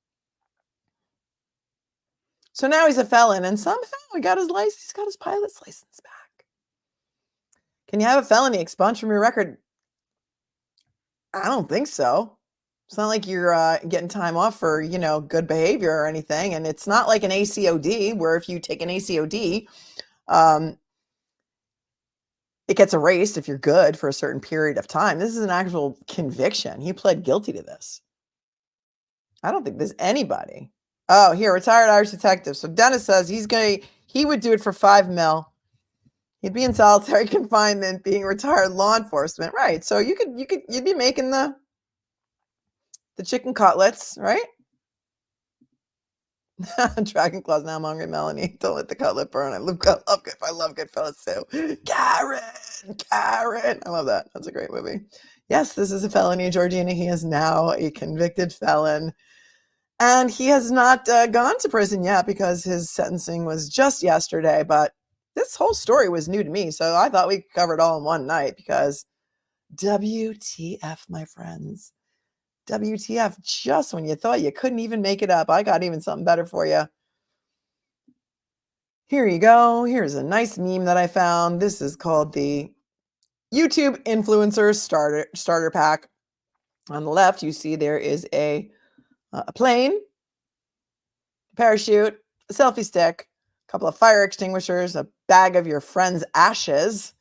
A: So now he's a felon, and somehow he got his license. He's got his pilot's license back. Can you have a felony expunged from your record? I don't think so. It's not like you're getting time off for, good behavior or anything. And it's not like an ACOD, where if you take an ACOD, it gets erased if you're good for a certain period of time. This is an actual conviction. He pled guilty to this. I don't think there's anybody. Oh, here, retired Irish detective. So Dennis says he would do it for $5 million. He'd be in solitary confinement, being retired law enforcement. Right. So you'd be making the chicken cutlets, right? Dragon Claws, now I'm hungry, Melanie. Don't let the cutlet burn. I love Goodfellas too. Karen. I love that. That's a great movie. Yes, this is a felony, Georgina. He is now a convicted felon. And he has not gone to prison yet because his sentencing was just yesterday. But this whole story was new to me. So I thought we could cover it all in one night because WTF, my friends. WTF, just when you thought you couldn't even make it up, I got even something better for you. Here you go. Here's a nice meme that I found. This is called the YouTube Influencer Starter Pack. On the left, you see there is a plane, a parachute, a selfie stick, a couple of fire extinguishers, a bag of your friend's ashes,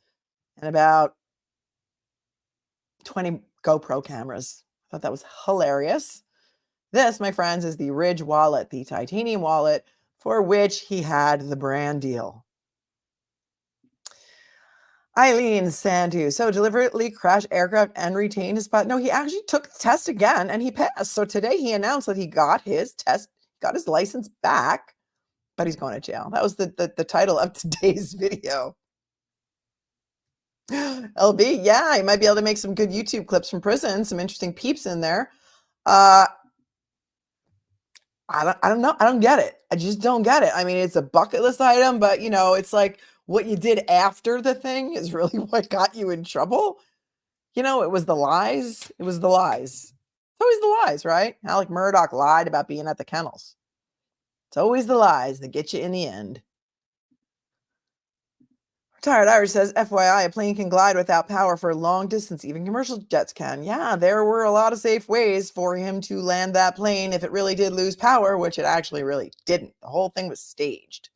A: and about 20 GoPro cameras. I thought that was hilarious. This, my friends, is the Ridge wallet, the titanium wallet for which he had the brand deal. Eileen Sandu. So deliberately crashed aircraft and retained his pilot. No, he actually took the test again and he passed. So today he announced that he got his test, got his license back, but he's going to jail. That was the title of today's video. LB, yeah, he might be able to make some good YouTube clips from prison, some interesting peeps in there. I don't know. I don't get it. I just don't get it. I mean, it's a bucket list item, but it's like what you did after the thing is really what got you in trouble. You know, it was the lies. It was the lies. It's always the lies, right? Alec Murdoch lied about being at the kennels. It's always the lies that get you in the end. Retired Irish says, FYI, a plane can glide without power for a long distance. Even commercial jets can. Yeah, there were a lot of safe ways for him to land that plane if it really did lose power, which it actually really didn't. The whole thing was staged.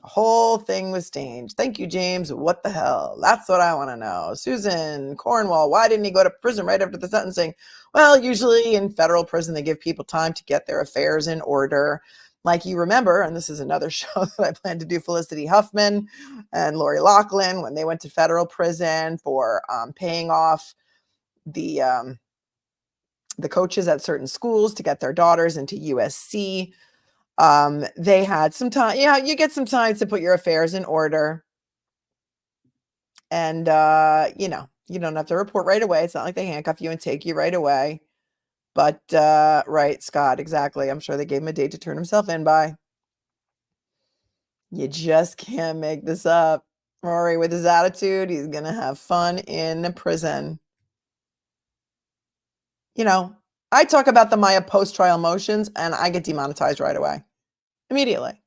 A: The whole thing was staged. Thank you, James. What the hell? That's what I want to know. Susan Cornwall, why didn't he go to prison right after the sentencing? Well, usually in federal prison, they give people time to get their affairs in order. Like you remember, and this is another show that I plan to do, Felicity Huffman and Lori Loughlin, when they went to federal prison for paying off the coaches at certain schools to get their daughters into USC. They had some time. Yeah, you get some time to put your affairs in order. And, you know, you don't have to report right away. It's not like they handcuff you and take you right away. But, right, Scott, exactly. I'm sure they gave him a date to turn himself in by. You just can't make this up. Rory, with his attitude, he's going to have fun in prison. You know, I talk about the Maya post-trial motions and I get demonetized right away. Immediately.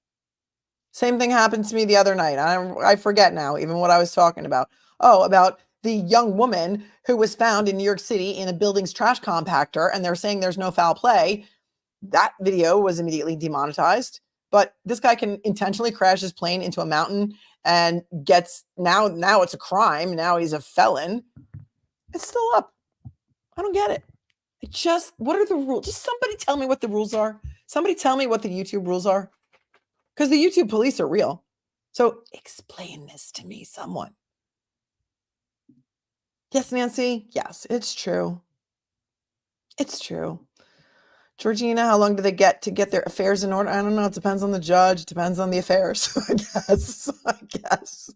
A: Same thing happened to me the other night. I forget now even what I was talking about. Oh, about the young woman who was found in New York City in a building's trash compactor, and they're saying there's no foul play. That video was immediately demonetized. But this guy can intentionally crash his plane into a mountain and gets now it's a crime. Now he's a felon. It's still up. I don't get it. What are the rules? Just somebody tell me what the rules are. Somebody tell me what the YouTube rules are. Because the YouTube police are real. So explain this to me, someone. Yes, Nancy. Yes, it's true. It's true. Georgina, how long do they get to get their affairs in order? I don't know. It depends on the judge. It depends on the affairs, I guess.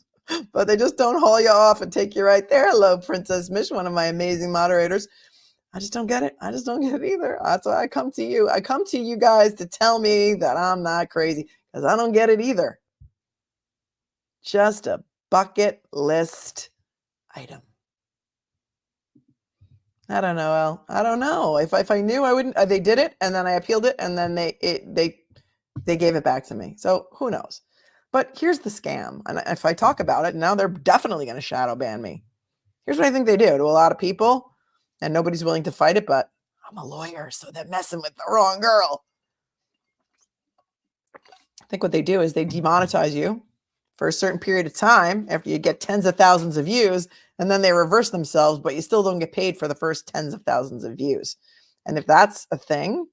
A: But they just don't haul you off and take you right there. Hello, Princess Mish, one of my amazing moderators. I just don't get it. I just don't get it either. That's why I come to you. I come to you guys to tell me that I'm not crazy, because I don't get it either. Just a bucket list item. I don't know, El. I don't know. If I knew, I wouldn't. They did it, and then I appealed it, and then they gave it back to me. So who knows? But here's the scam. And if I talk about it, now they're definitely going to shadow ban me. Here's what I think they do to a lot of people, and nobody's willing to fight it, but I'm a lawyer, so they're messing with the wrong girl. I think what they do is they demonetize you for a certain period of time after you get tens of thousands of views, and then they reverse themselves, but you still don't get paid for the first tens of thousands of views. And if that's a thing,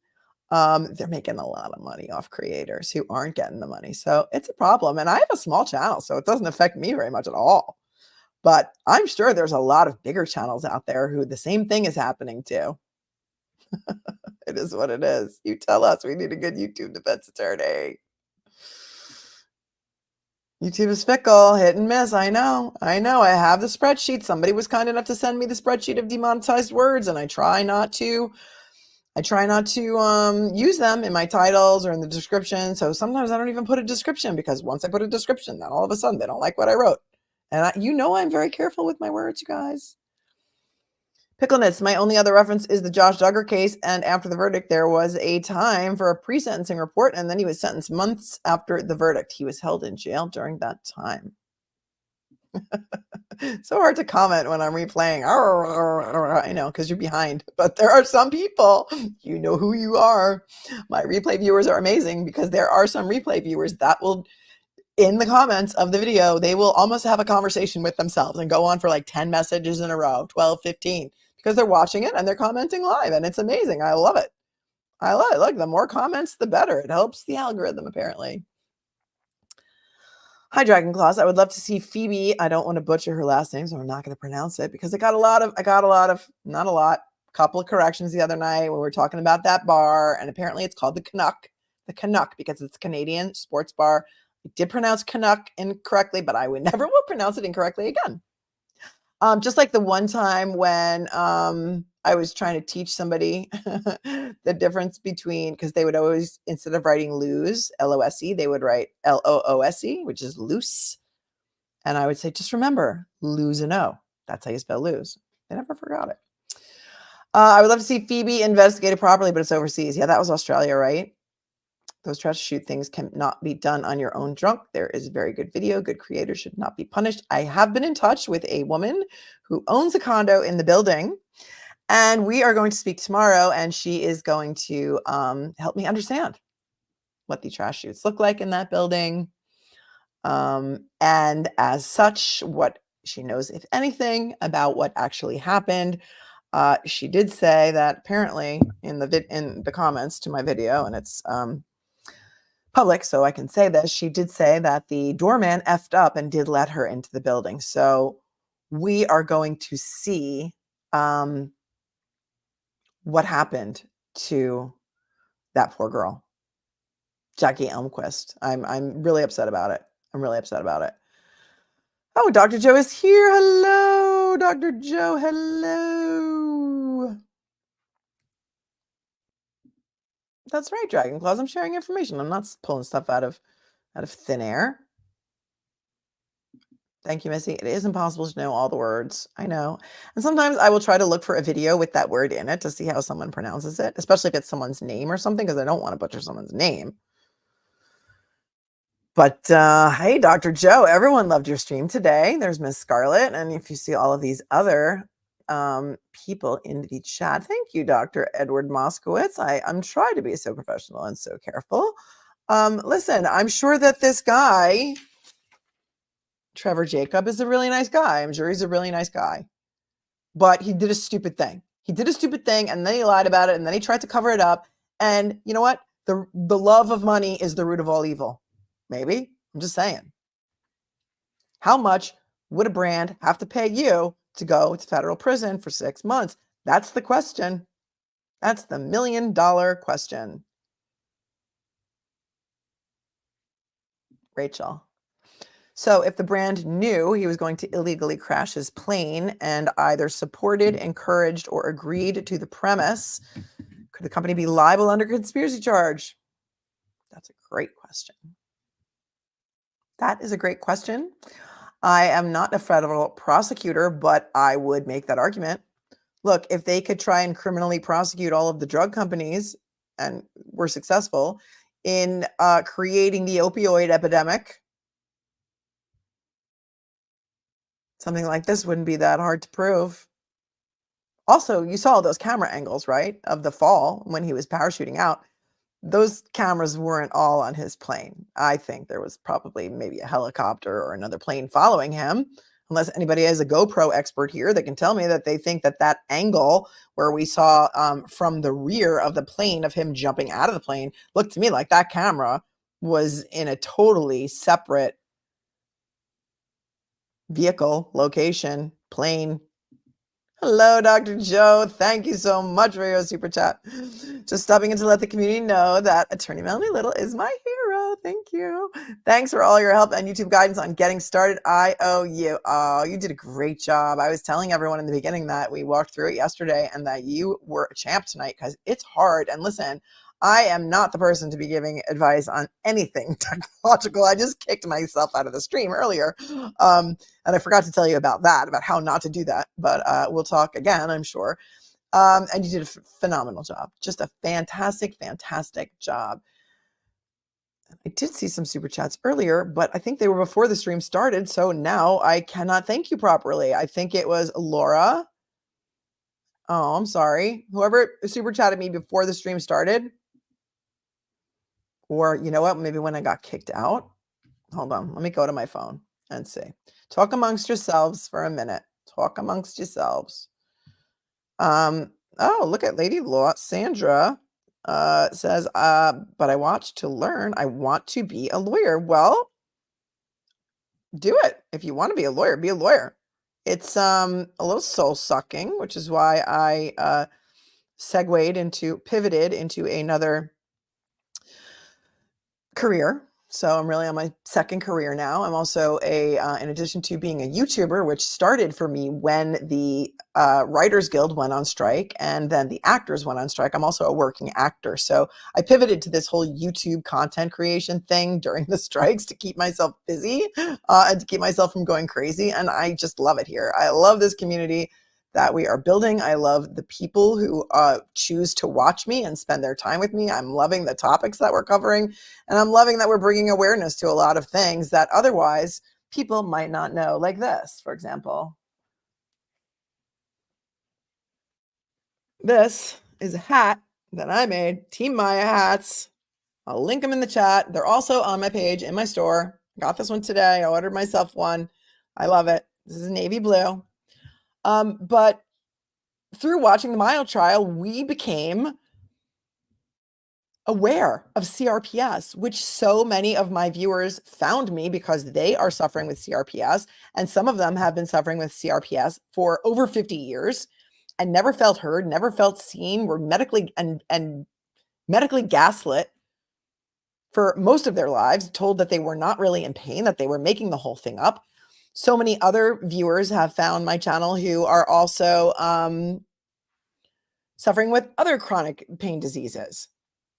A: they're making a lot of money off creators who aren't getting the money. So it's a problem. And I have a small channel, so it doesn't affect me very much at all. But I'm sure there's a lot of bigger channels out there who the same thing is happening to. It is what it is. You tell us. We need a good YouTube defense attorney. YouTube is fickle, hit and miss. I know. I have the spreadsheet. Somebody was kind enough to send me the spreadsheet of demonetized words, and I try not to use them in my titles or in the description. So sometimes I don't even put a description, because once I put a description, then all of a sudden they don't like what I wrote. And I'm very careful with my words, you guys. Pickleness, my only other reference is the Josh Duggar case, and after the verdict, there was a time for a pre-sentencing report, and then he was sentenced months after the verdict. He was held in jail during that time. So hard to comment when I'm replaying. I know, because you're behind, but there are some people, you know who you are. My replay viewers are amazing, because there are some replay viewers that will, in the comments of the video, they will almost have a conversation with themselves and go on for like 10 messages in a row, 12, 15. Because they're watching it and they're commenting live, and it's amazing. I love it. Look, the more comments, the better. It helps the algorithm, apparently. Hi, Dragon Claws. I would love to see Phoebe. I don't want to butcher her last name, so I'm not going to pronounce it, because I got a lot of, not a lot, couple of corrections the other night when we were talking about that bar, and apparently it's called the Canuck, because it's a Canadian sports bar. I did pronounce Canuck incorrectly, but I would never will pronounce it incorrectly again. Just like the one time when I was trying to teach somebody the difference between, because they would always, instead of writing lose, L-O-S-E, they would write L-O-O-S-E, which is loose. And I would say, just remember, lose an O. That's how you spell lose. They never forgot it. I would love to see Phoebe investigated properly, but it's overseas. Yeah, that was Australia, right? Those trash shoot things cannot be done on your own drunk. There is a very good video. Good creators should not be punished. I have been in touch with a woman who owns a condo in the building, and we are going to speak tomorrow, and she is going to help me understand what the trash shoots look like in that building. And as such, what she knows, if anything, about what actually happened. She did say that apparently in the comments to my video, and it's public, so I can say this, she did say that the doorman effed up and did let her into the building. So we are going to see what happened to that poor girl, Jackie Elmquist. I'm really upset about it. I'm really upset about it. Oh, Dr. Joe is here. Hello, Dr. Joe. Hello. That's right, Dragon Claws. I'm sharing information. I'm not pulling stuff out of thin air. Thank you, Missy. It is impossible to know all the words. I know. And sometimes I will try to look for a video with that word in it to see how someone pronounces it, especially if it's someone's name or something, because I don't want to butcher someone's name. But hey, Dr. Joe, everyone loved your stream today. There's Miss Scarlett. And if you see all of these other people in the chat, thank you, Dr. Edward Moskowitz. I'm trying to be so professional and so careful. Listen, I'm sure that this guy, Trevor Jacob, is a really nice guy. I'm sure he's a really nice guy. But he did a stupid thing. He did a stupid thing, and then he lied about it, and then he tried to cover it up. And you know what? The love of money is the root of all evil. Maybe. I'm just saying. How much would a brand have to pay you to go to federal prison for 6 months? That's the question. That's the $1 million question. Rachel. So if the brand knew he was going to illegally crash his plane and either supported, encouraged, or agreed to the premise, could the company be liable under conspiracy charge? That's a great question. That is a great question. I am not a federal prosecutor, but I would make that argument. Look, if they could try and criminally prosecute all of the drug companies and were successful in creating the opioid epidemic, something like this wouldn't be that hard to prove. Also, you saw those camera angles, right, of the fall when he was parachuting out. Those cameras weren't all on his plane. I think there was probably maybe a helicopter or another plane following him, unless anybody has a GoPro expert here that can tell me that they think that that angle where we saw from the rear of the plane of him jumping out of the plane looked to me like that camera was in a totally separate vehicle, location, plane. Hello, Dr. Joe. Thank you so much for your super chat. Just stopping in to let the community know that Attorney Melanie Little is my hero. Thank you. Thanks for all your help and YouTube guidance on getting started. I owe you. Oh, you did a great job. I was telling everyone in the beginning that we walked through it yesterday and that you were a champ tonight because it's hard. And listen, I am not the person to be giving advice on anything technological. I just kicked myself out of the stream earlier. And I forgot to tell you about that, about how not to do that. But we'll talk again, I'm sure. And you did a phenomenal job. Just a fantastic, fantastic job. I did see some super chats earlier, but I think they were before the stream started. So now I cannot thank you properly. I think it was Laura. Oh, I'm sorry. Whoever super chatted me before the stream started. Or you know what? Maybe when I got kicked out. Hold on. Let me go to my phone and see. Talk amongst yourselves for a minute. Talk amongst yourselves. Oh, look at Lady Law. Sandra says, but I watch to learn. I want to be a lawyer. Well, do it. If you want to be a lawyer, be a lawyer. It's a little soul sucking, which is why I pivoted into another career. So I'm really on my second career now. I'm also in addition to being a YouTuber, which started for me when the Writers Guild went on strike and then the actors went on strike. I'm also a working actor. So I pivoted to this whole YouTube content creation thing during the strikes to keep myself busy and to keep myself from going crazy. And I just love it here. I love this community. that we are building. I love the people who choose to watch me and spend their time with me. I'm loving the topics that we're covering, and I'm loving that we're bringing awareness to a lot of things that otherwise people might not know, like this, for example. This is a hat that I made, Team Maya hats. I'll link them in the chat. They're also on my page in my store. I got this one today. I ordered myself one. I love it. This is navy blue. But through watching the Maya trial, we became aware of CRPS, which so many of my viewers found me because they are suffering with CRPS. And some of them have been suffering with CRPS for over 50 years and never felt heard, never felt seen, were medically and medically gaslit for most of their lives, told that they were not really in pain, that they were making the whole thing up. So many other viewers have found my channel who are also suffering with other chronic pain diseases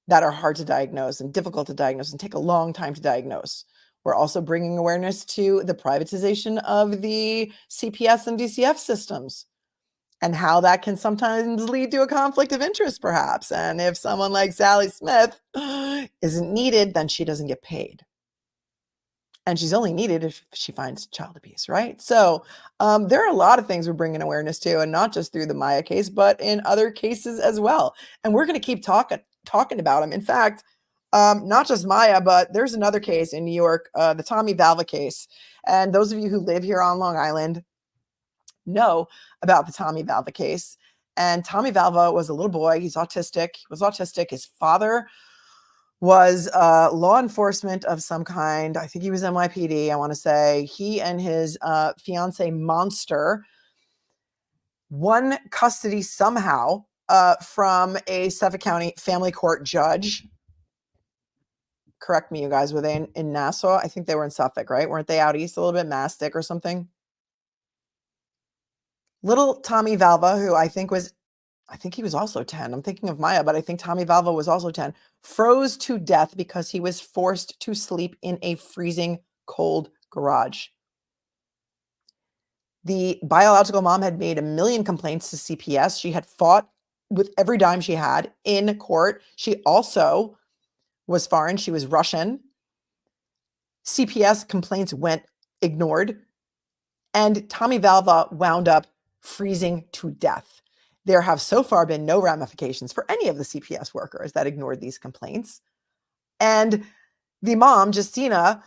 A: that are hard to diagnose and difficult to diagnose and take a long time to diagnose. We're also bringing awareness to the privatization of the CPS and DCF systems and how that can sometimes lead to a conflict of interest, perhaps. And if someone like Sally Smith isn't needed, then she doesn't get paid. And she's only needed if she finds child abuse, right? So there are a lot of things we're bringing awareness to, and not just through the Maya case, but in other cases as well. And we're going to keep talking about them. In fact, not just Maya, but there's another case in New York, the Tommy Valva case. And those of you who live here on Long Island know about the Tommy Valva case. And Tommy Valva was a little boy. He's autistic. He was autistic. His father was law enforcement of some kind. I think he was NYPD, I want to say. He and his fiance Monster won custody somehow from a Suffolk County family court judge. Correct me, you guys. Were they in Nassau? I think they were in Suffolk, right? Weren't they out east a little bit, Mastic or something? Little Tommy Valva, who I think he was also 10. I'm thinking of Maya, but I think Tommy Valva was also 10, froze to death because he was forced to sleep in a freezing cold garage. The biological mom had made a million complaints to CPS. She had fought with every dime she had in court. She also was foreign. She was Russian. CPS complaints went ignored. And Tommy Valva wound up freezing to death. There have so far been no ramifications for any of the CPS workers that ignored these complaints. And the mom, Justina,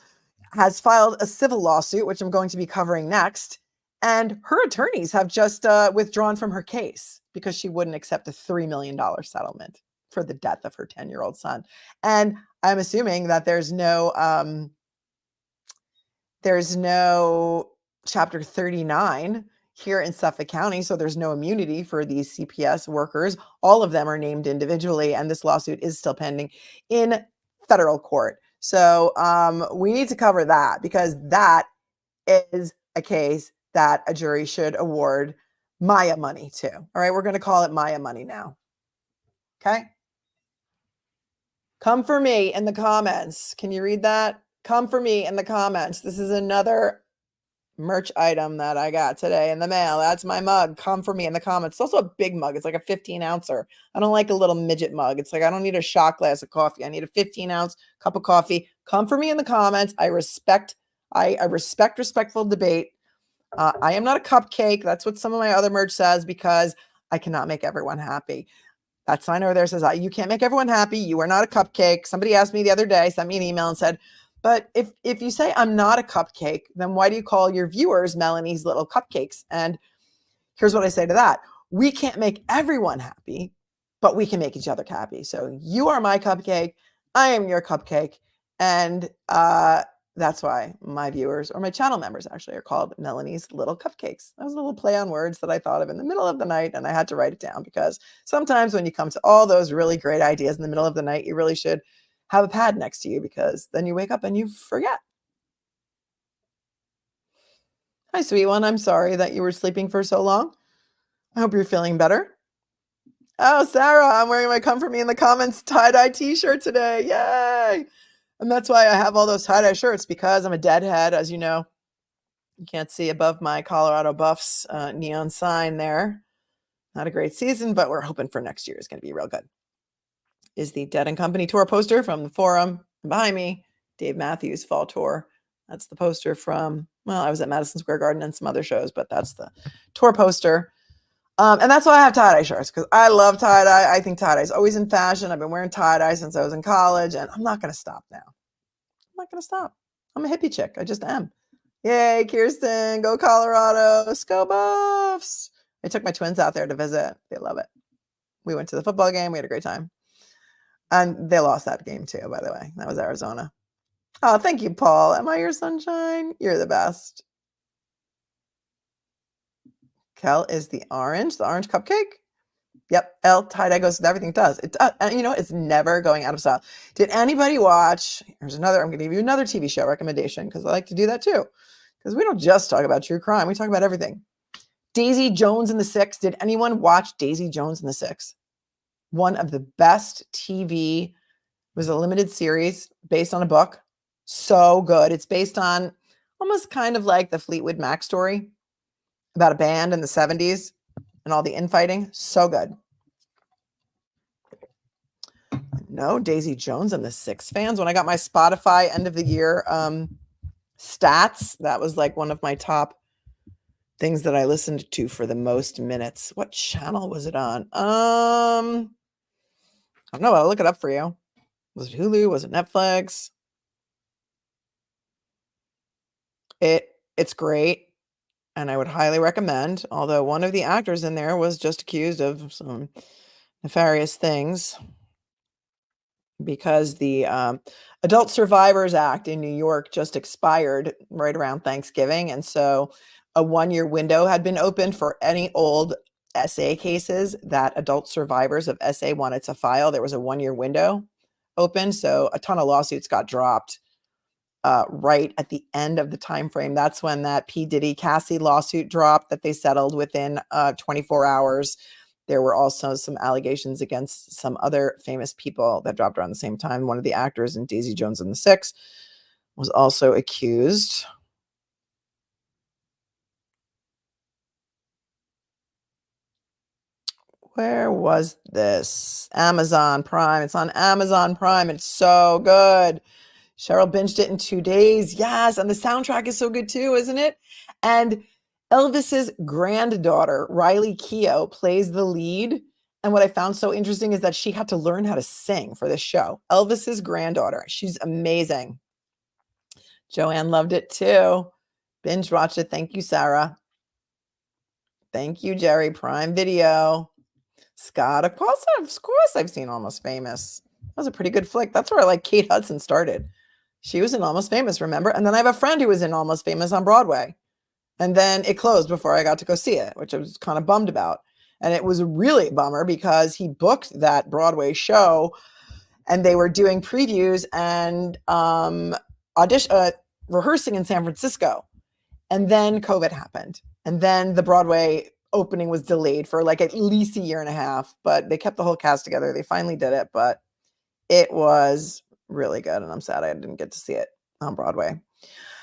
A: has filed a civil lawsuit, which I'm going to be covering next. And her attorneys have just withdrawn from her case because she wouldn't accept a $3 million settlement for the death of her 10-year-old son. And I'm assuming that there's no Chapter 39 here in Suffolk County, so there's no immunity for these CPS workers. All of them are named individually, and this lawsuit is still pending in federal court. So we need to cover that because that is a case that a jury should award Maya money to. All right, we're going to call it Maya money now. Okay? Come for me in the comments. Can you read that? Come for me in the comments. This is another merch item that I got today in the mail. That's my mug. Come for me in the comments. It's also a big mug. It's like a 15-ouncer. I don't like a little midget mug. It's like I don't need a shot glass of coffee. I need a 15-ounce cup of coffee. Come for me in the comments. I respect respectful debate. I am not a cupcake. That's what some of my other merch says because I cannot make everyone happy. That sign over there says, you can't make everyone happy. You are not a cupcake. Somebody asked me the other day, sent me an email and said, but if you say I'm not a cupcake, then why do you call your viewers Melanie's little cupcakes? And here's what I say to that. We can't make everyone happy, but we can make each other happy. So you are my cupcake. I am your cupcake. And that's why my viewers, or my channel members actually, are called Melanie's little cupcakes. That was a little play on words that I thought of in the middle of the night, and I had to write it down because sometimes when you come to all those really great ideas in the middle of the night, you really should have a pad next to you because then you wake up and you forget. Hi, sweet one. I'm sorry that you were sleeping for so long. I hope you're feeling better. Oh, Sarah, I'm wearing my Come For Me in the Comments tie-dye t-shirt today. Yay! And that's why I have all those tie-dye shirts, because I'm a deadhead, as you know. You can't see above my Colorado Buffs neon sign there. Not a great season, but we're hoping for next year is going to be real good. Is the Dead and Company tour poster from the Forum. Behind me, Dave Matthews Fall Tour. That's the poster from, well, I was at Madison Square Garden and some other shows, but that's the tour poster. And that's why I have tie-dye shirts, because I love tie-dye. I think tie-dye is always in fashion. I've been wearing tie-dye since I was in college, and I'm not going to stop now. I'm not going to stop. I'm a hippie chick. I just am. Yay, Kirsten. Go Colorado. Go Buffs. I took my twins out there to visit. They love it. We went to the football game. We had a great time. And they lost that game too, by the way. That was Arizona. Oh, thank you, Paul. Am I your sunshine? You're the best. Kel is the orange cupcake. Yep, L tie-dye goes with everything it does. It does. And you know, it's never going out of style. Did anybody watch? Here's another. I'm going to give you another TV show recommendation because I like to do that too. Because we don't just talk about true crime. We talk about everything. Daisy Jones and the Six. Did anyone watch Daisy Jones and the Six? One of the best TV. It was a limited series based on a book. So good. It's based on almost kind of like the Fleetwood Mac story about a band in the 70s and all the infighting. So good. No, Daisy Jones and the Six fans. When I got my Spotify end of the year stats, that was like one of my top things that I listened to for the most minutes. What channel was it on? I don't know. I'll look it up for you. Was it Hulu? Was it Netflix? It's great. And I would highly recommend, although one of the actors in there was just accused of some nefarious things because the Adult Survivors Act in New York just expired right around Thanksgiving. And so a 1-year window had been opened for any old SA cases that adult survivors of SA wanted to file. There was a 1-year window open. So a ton of lawsuits got dropped right at the end of the time frame. That's when that P. Diddy Cassie lawsuit dropped that they settled within 24 hours. There were also some allegations against some other famous people that dropped around the same time. One of the actors in Daisy Jones and the Six was also accused. Where was this? Amazon Prime. It's on Amazon Prime. It's so good. Cheryl binged it in 2 days. Yes. And the soundtrack is so good too, isn't it? And Elvis's granddaughter, Riley Keough, plays the lead. And what I found so interesting is that she had to learn how to sing for this show. Elvis's granddaughter. She's amazing. Joanne loved it too. Binge watched it. Thank you, Sarah. Thank you, Jerry. Prime Video. Scott, of course I've seen Almost Famous. That was a pretty good flick. That's where like Kate Hudson started. She was in Almost Famous, remember? And then I have a friend who was in Almost Famous on Broadway. And then it closed before I got to go see it, which I was kind of bummed about. And it was really a bummer because he booked that Broadway show and they were doing previews and rehearsing in San Francisco. And then COVID happened. And then the Broadway opening was delayed for like at least 1.5 years, but they kept the whole cast together. They finally did it, but it was really good. And I'm sad I didn't get to see it on Broadway.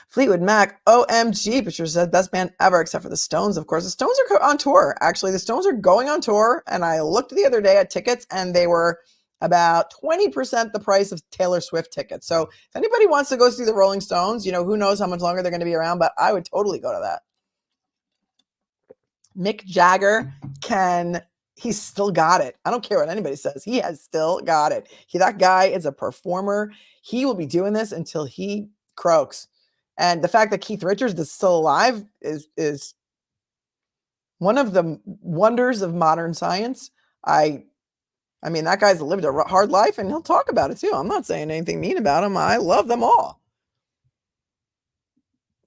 A: Fleetwood Mac, OMG, Patricia said best band ever, except for the Stones, of course. The Stones are on tour. Actually, the Stones are going on tour. And I looked the other day at tickets and they were about 20% the price of Taylor Swift tickets. So if anybody wants to go see the Rolling Stones, you know, who knows how much longer they're going to be around, but I would totally go to that. Mick Jagger he's still got it. I don't care what anybody says. He has still got it. That guy is a performer. He will be doing this until he croaks. And the fact that Keith Richards is still alive is one of the wonders of modern science. I mean, that guy's lived a hard life and he'll talk about it too. I'm not saying anything mean about him. I love them all.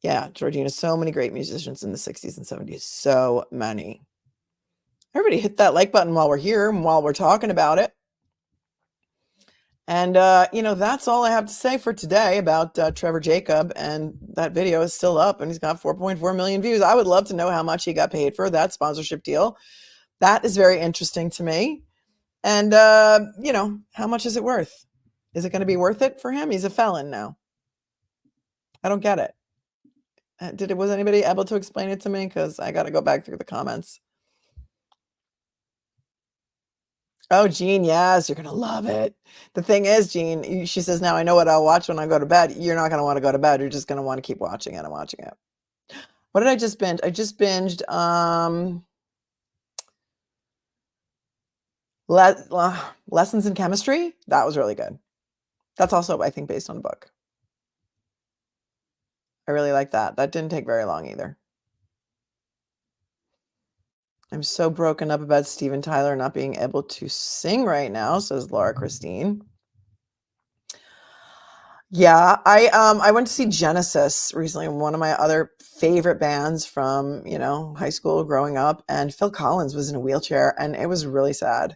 A: Yeah, Georgina, so many great musicians in the 60s and 70s. So many. Everybody hit that like button while we're here and while we're talking about it. And, you know, that's all I have to say for today about Trevor Jacob. And that video is still up and he's got 4.4 million views. I would love to know how much he got paid for that sponsorship deal. That is very interesting to me. And, you know, how much is it worth? Is it going to be worth it for him? He's a felon now. I don't get it. Was anybody able to explain it to me? Because I got to go back through the comments. Oh, Jean, yes, you're gonna love it. The thing is, Jean, she says, now I know what I'll watch when I go to bed. You're not gonna want to go to bed. You're just gonna want to keep watching it and watching it. What did I just binge? I just binged Lessons in Chemistry. That was really good. That's also, I think, based on a book. I really like that. That didn't take very long either. I'm so broken up about Steven Tyler not being able to sing right now, says Laura Christine. Yeah, I went to see Genesis recently, one of my other favorite bands from, high school growing up, and Phil Collins was in a wheelchair, and it was really sad.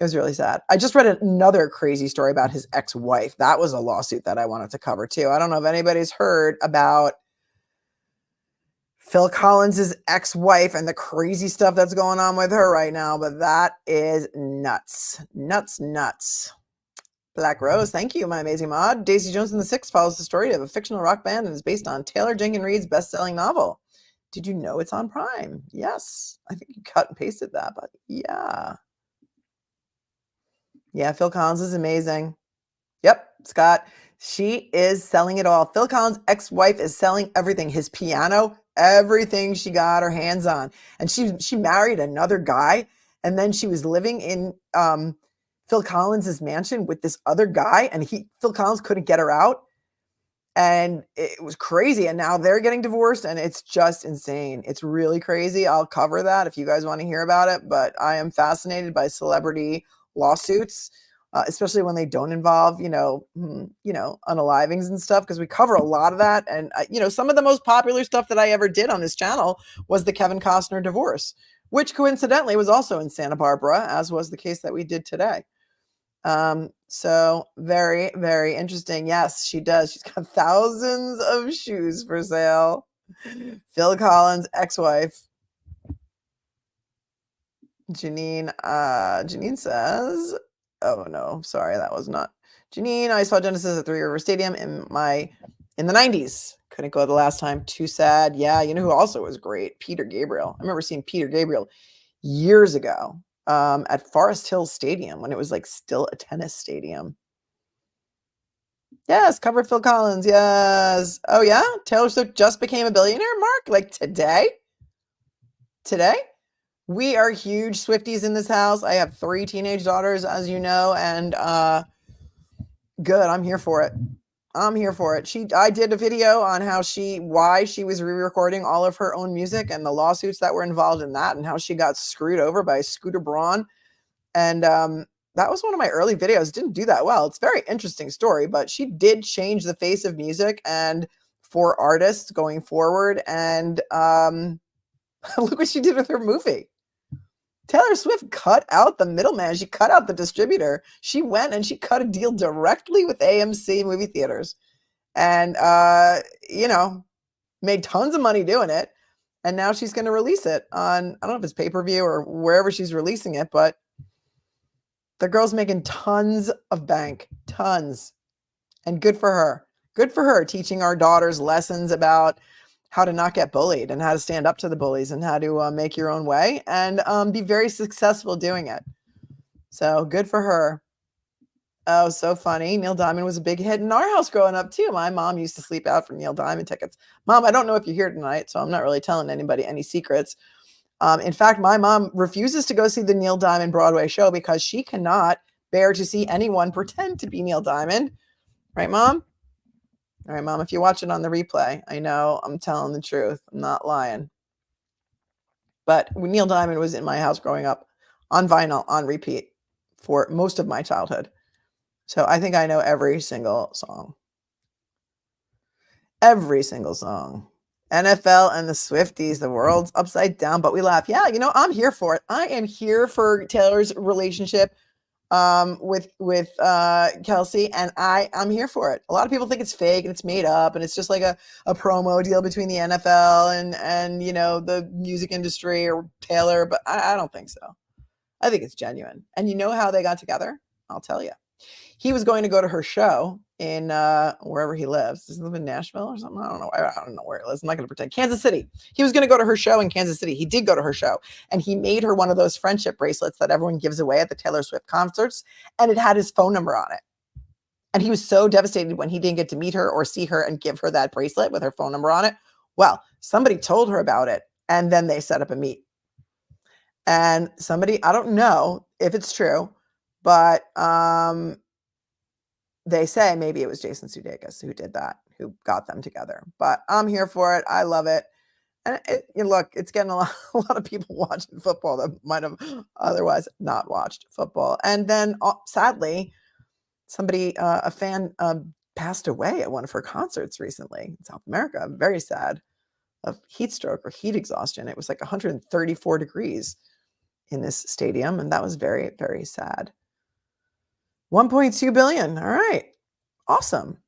A: It was really sad. I just read another crazy story about his ex-wife. That was a lawsuit that I wanted to cover too. I don't know if anybody's heard about Phil Collins' ex-wife and the crazy stuff that's going on with her right now, but that is nuts. Nuts. Black Rose, thank you, my amazing mod. Daisy Jones and the Six follows the story of a fictional rock band and is based on Taylor Jenkins Reid's best-selling novel. Did you know it's on Prime? Yes. I think you cut and pasted that, but yeah. Yeah, Phil Collins is amazing. Yep, Scott. She is selling it all. Phil Collins' ex-wife is selling everything. His piano, everything she got her hands on. And she married another guy, and then she was living in Phil Collins' mansion with this other guy, and Phil Collins couldn't get her out. And it was crazy. And now they're getting divorced, and it's just insane. It's really crazy. I'll cover that if you guys want to hear about it. But I am fascinated by celebrity lawsuits, especially when they don't involve, unalivings and stuff, because we cover a lot of that. And, some of the most popular stuff that I ever did on this channel was the Kevin Costner divorce, which coincidentally was also in Santa Barbara, as was the case that we did today. So very, very interesting. Yes, she does. She's got thousands of shoes for sale. Phil Collins' ex-wife. Janine says, oh no, sorry, that was not Janine. I saw Genesis at Three River Stadium in the 90s. Couldn't go the last time. Too sad. Yeah, you know who also was great? Peter Gabriel. I remember seeing Peter Gabriel years ago at Forest Hill Stadium when it was still a tennis stadium. Yes, cover Phil Collins. Yes. Oh yeah, Taylor Swift just became a billionaire. Mark, today. We are huge Swifties in this house. I have 3 teenage daughters, as you know, and good. I'm here for it. I did a video on why she was re-recording all of her own music and the lawsuits that were involved in that, and how she got screwed over by Scooter Braun. And that was one of my early videos. Didn't do that well. It's a very interesting story, but she did change the face of music and for artists going forward. And look what she did with her movie. Taylor Swift cut out the middleman. She cut out the distributor. She went and she cut a deal directly with AMC movie theaters, and made tons of money doing it. And now she's going to release it on, I don't know if it's pay-per-view or wherever she's releasing it, but the girl's making tons of bank, tons. And good for her. Good for her, teaching our daughters lessons about how to not get bullied and how to stand up to the bullies and how to make your own way and be very successful doing it. So good for her. Oh, so funny. Neil Diamond was a big hit in our house growing up too. My mom used to sleep out for Neil Diamond tickets. Mom, I don't know if you're here tonight, so I'm not really telling anybody any secrets. In fact, my mom refuses to go see the Neil Diamond Broadway show because she cannot bear to see anyone pretend to be Neil Diamond. Right, Mom? All right, Mom, if you watch it on the replay, I know I'm telling the truth. I'm not lying. But Neil Diamond was in my house growing up on vinyl, on repeat for most of my childhood. So I think I know every single song. Every single song. NFL and the Swifties, the world's upside down, but we laugh. Yeah, I'm here for it. I am here for Taylor's relationship with Kelsey, and I'm here for it. A lot of people think it's fake and it's made up and it's just like a promo deal between the NFL and the music industry or Taylor, but I don't think so. I think it's genuine. And you know how they got together? I'll tell you. He was going to go to her show in wherever he lives. Does he live in Nashville or something? I don't know. I don't know where he lives. I'm not going to pretend. Kansas City. He was going to go to her show in Kansas City. He did go to her show, and he made her one of those friendship bracelets that everyone gives away at the Taylor Swift concerts, and it had his phone number on it. And he was so devastated when he didn't get to meet her or see her and give her that bracelet with her phone number on it. Well, somebody told her about it, and then they set up a meet. And somebody, I don't know if it's true, but they say maybe it was Jason Sudeikis who did that, who got them together. But I'm here for it. I love it. And look, it's getting a lot of people watching football that might have otherwise not watched football. And then sadly, somebody, a fan, passed away at one of her concerts recently in South America. Very sad, of heat stroke or heat exhaustion. It was like 134 degrees in this stadium, and that was very, very sad. 1.2 billion. All right. Awesome.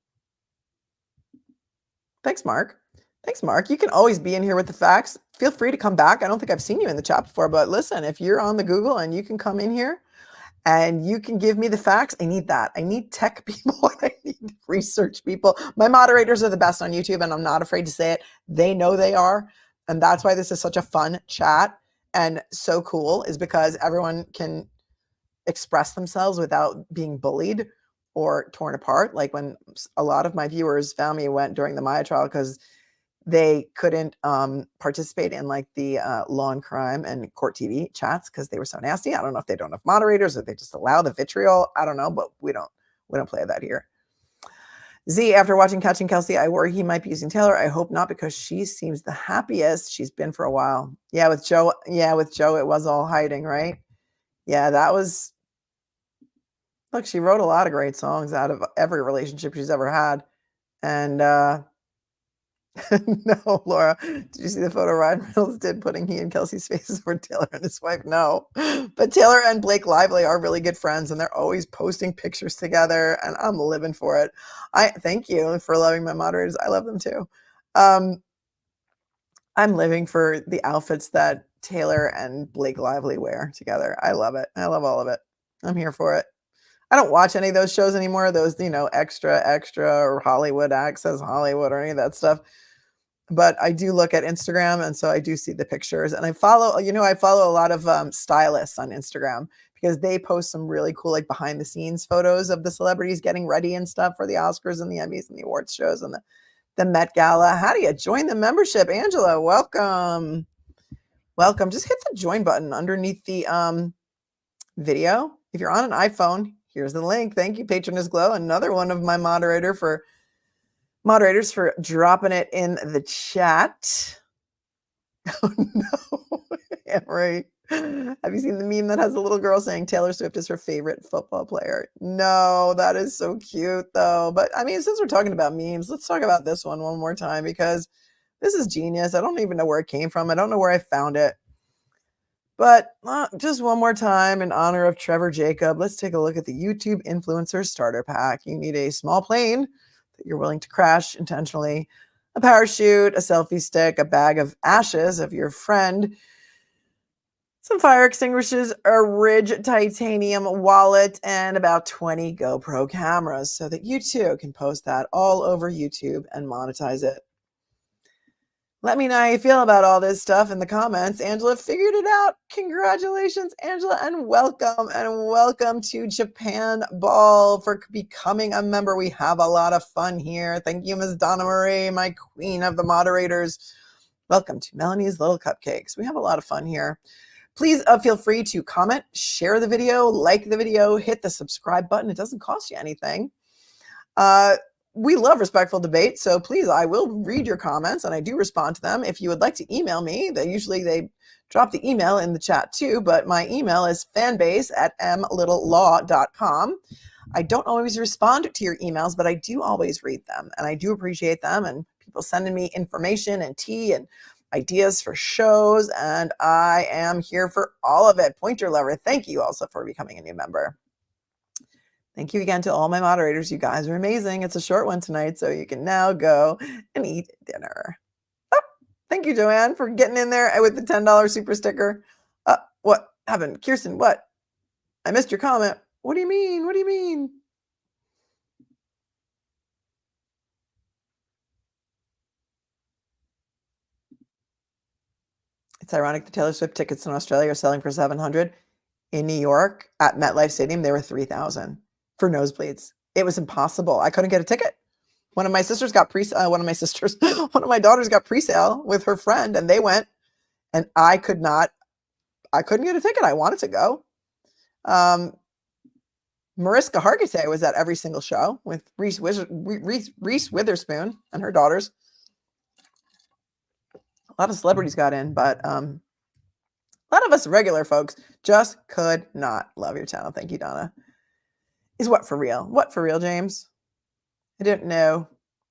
A: Thanks, Mark. Thanks, Mark. You can always be in here with the facts. Feel free to come back. I don't think I've seen you in the chat before, but listen, if you're on the Google and you can come in here and you can give me the facts, I need that. I need tech people. I need research people. My moderators are the best on YouTube, and I'm not afraid to say it. They know they are. And that's why this is such a fun chat and so cool, is because everyone can express themselves without being bullied or torn apart. Like when a lot of my viewers found me went during the Maya trial because they couldn't participate in like the law and crime and court TV chats because they were so nasty. I don't know if they don't have moderators or they just allow the vitriol. I don't know, but we don't play that here. Z, after watching Catching Kelsey, I worry he might be using Taylor. I hope not, because she seems the happiest she's been for a while. Yeah, with Joe. Yeah, with Joe, it was all hiding, right? Yeah, that was. Look, she wrote a lot of great songs out of every relationship she's ever had. And no, Laura, did you see the photo Ryan Reynolds did putting he and Kelsey's faces for Taylor and his wife? No, but Taylor and Blake Lively are really good friends, and they're always posting pictures together, and I'm living for it. I thank you for loving my moderators. I love them too. I'm living for the outfits that Taylor and Blake Lively wear together. I love it. I love all of it. I'm here for it. I don't watch any of those shows anymore. Those, extra or Hollywood Access Hollywood or any of that stuff. But I do look at Instagram, and so I do see the pictures. And I follow a lot of stylists on Instagram because they post some really cool, like behind the scenes photos of the celebrities getting ready and stuff for the Oscars and the Emmys and the awards shows and the Met Gala. How do you join the membership? Angela, welcome. Welcome. Just hit the join button underneath the video. If you're on an iPhone, here's the link. Thank you, Patroness Glow. Another one of my moderators for dropping it in the chat. Oh no, Emery. Have you seen the meme that has a little girl saying Taylor Swift is her favorite football player? No, that is so cute though. But I mean, since we're talking about memes, let's talk about this one more time because this is genius. I don't even know where it came from. I don't know where I found it. But just one more time in honor of Trevor Jacob, let's take a look at the YouTube Influencer Starter Pack. You need a small plane that you're willing to crash intentionally, a parachute, a selfie stick, a bag of ashes of your friend, some fire extinguishers, a Ridge titanium wallet, and about 20 GoPro cameras so that you too can post that all over YouTube and monetize it. Let me know how you feel about all this stuff in the comments. Angela figured it out. Congratulations, Angela, and welcome to Japan Ball for becoming a member. We have a lot of fun here. Thank you, Ms. Donna Marie, my queen of the moderators. Welcome to Melanie's Little Cupcakes. We have a lot of fun here. Please feel free to comment, share the video, like the video, hit the subscribe button. It doesn't cost you anything. We love respectful debate, so please, I will read your comments, and I do respond to them. If you would like to email me, they drop the email in the chat too, but my email is fanbase@mlittlelaw.com. I don't always respond to your emails, but I do always read them, and I do appreciate them, and people sending me information and tea and ideas for shows, and I am here for all of it. Pointer lover, thank you also for becoming a new member. Thank you again to all my moderators. You guys are amazing. It's a short one tonight, so you can now go and eat dinner. Oh, thank you, Joanne, for getting in there with the $10 super sticker. What happened? Kirsten, what? I missed your comment. What do you mean? What do you mean? It's ironic the Taylor Swift tickets in Australia are selling for $700. In New York at MetLife Stadium, they were $3,000 for nosebleeds. It was impossible. I couldn't get a ticket. One of my sisters got one of my daughters got pre-sale with her friend, and they went, and I couldn't get a ticket. I wanted to go. Mariska Hargitay was at every single show with Reese Witherspoon and her daughters. A lot of celebrities got in, but a lot of us regular folks just could not. Love your channel. Thank you, Donna. Is what for real? What for real, James? I don't know.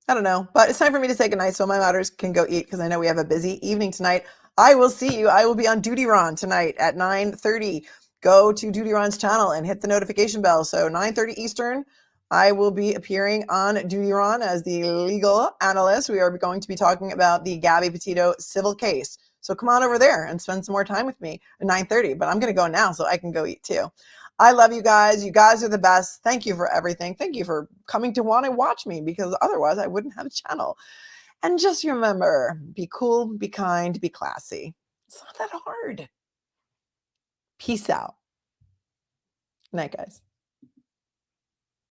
A: I don't know. But it's time for me to say goodnight so my daughters can go eat because I know we have a busy evening tonight. I will see you. I will be on Duty Ron tonight at 9:30. Go to Duty Ron's channel and hit the notification bell. So 9:30 Eastern, I will be appearing on Duty Ron as the legal analyst. We are going to be talking about the Gabby Petito civil case. So come on over there and spend some more time with me at 9:30. But I'm going to go now so I can go eat too. I love you guys. You guys are the best. Thank you for everything. Thank you for coming to want to watch me because otherwise I wouldn't have a channel. And just remember, be cool, be kind, be classy. It's not that hard. Peace out. Good night, guys.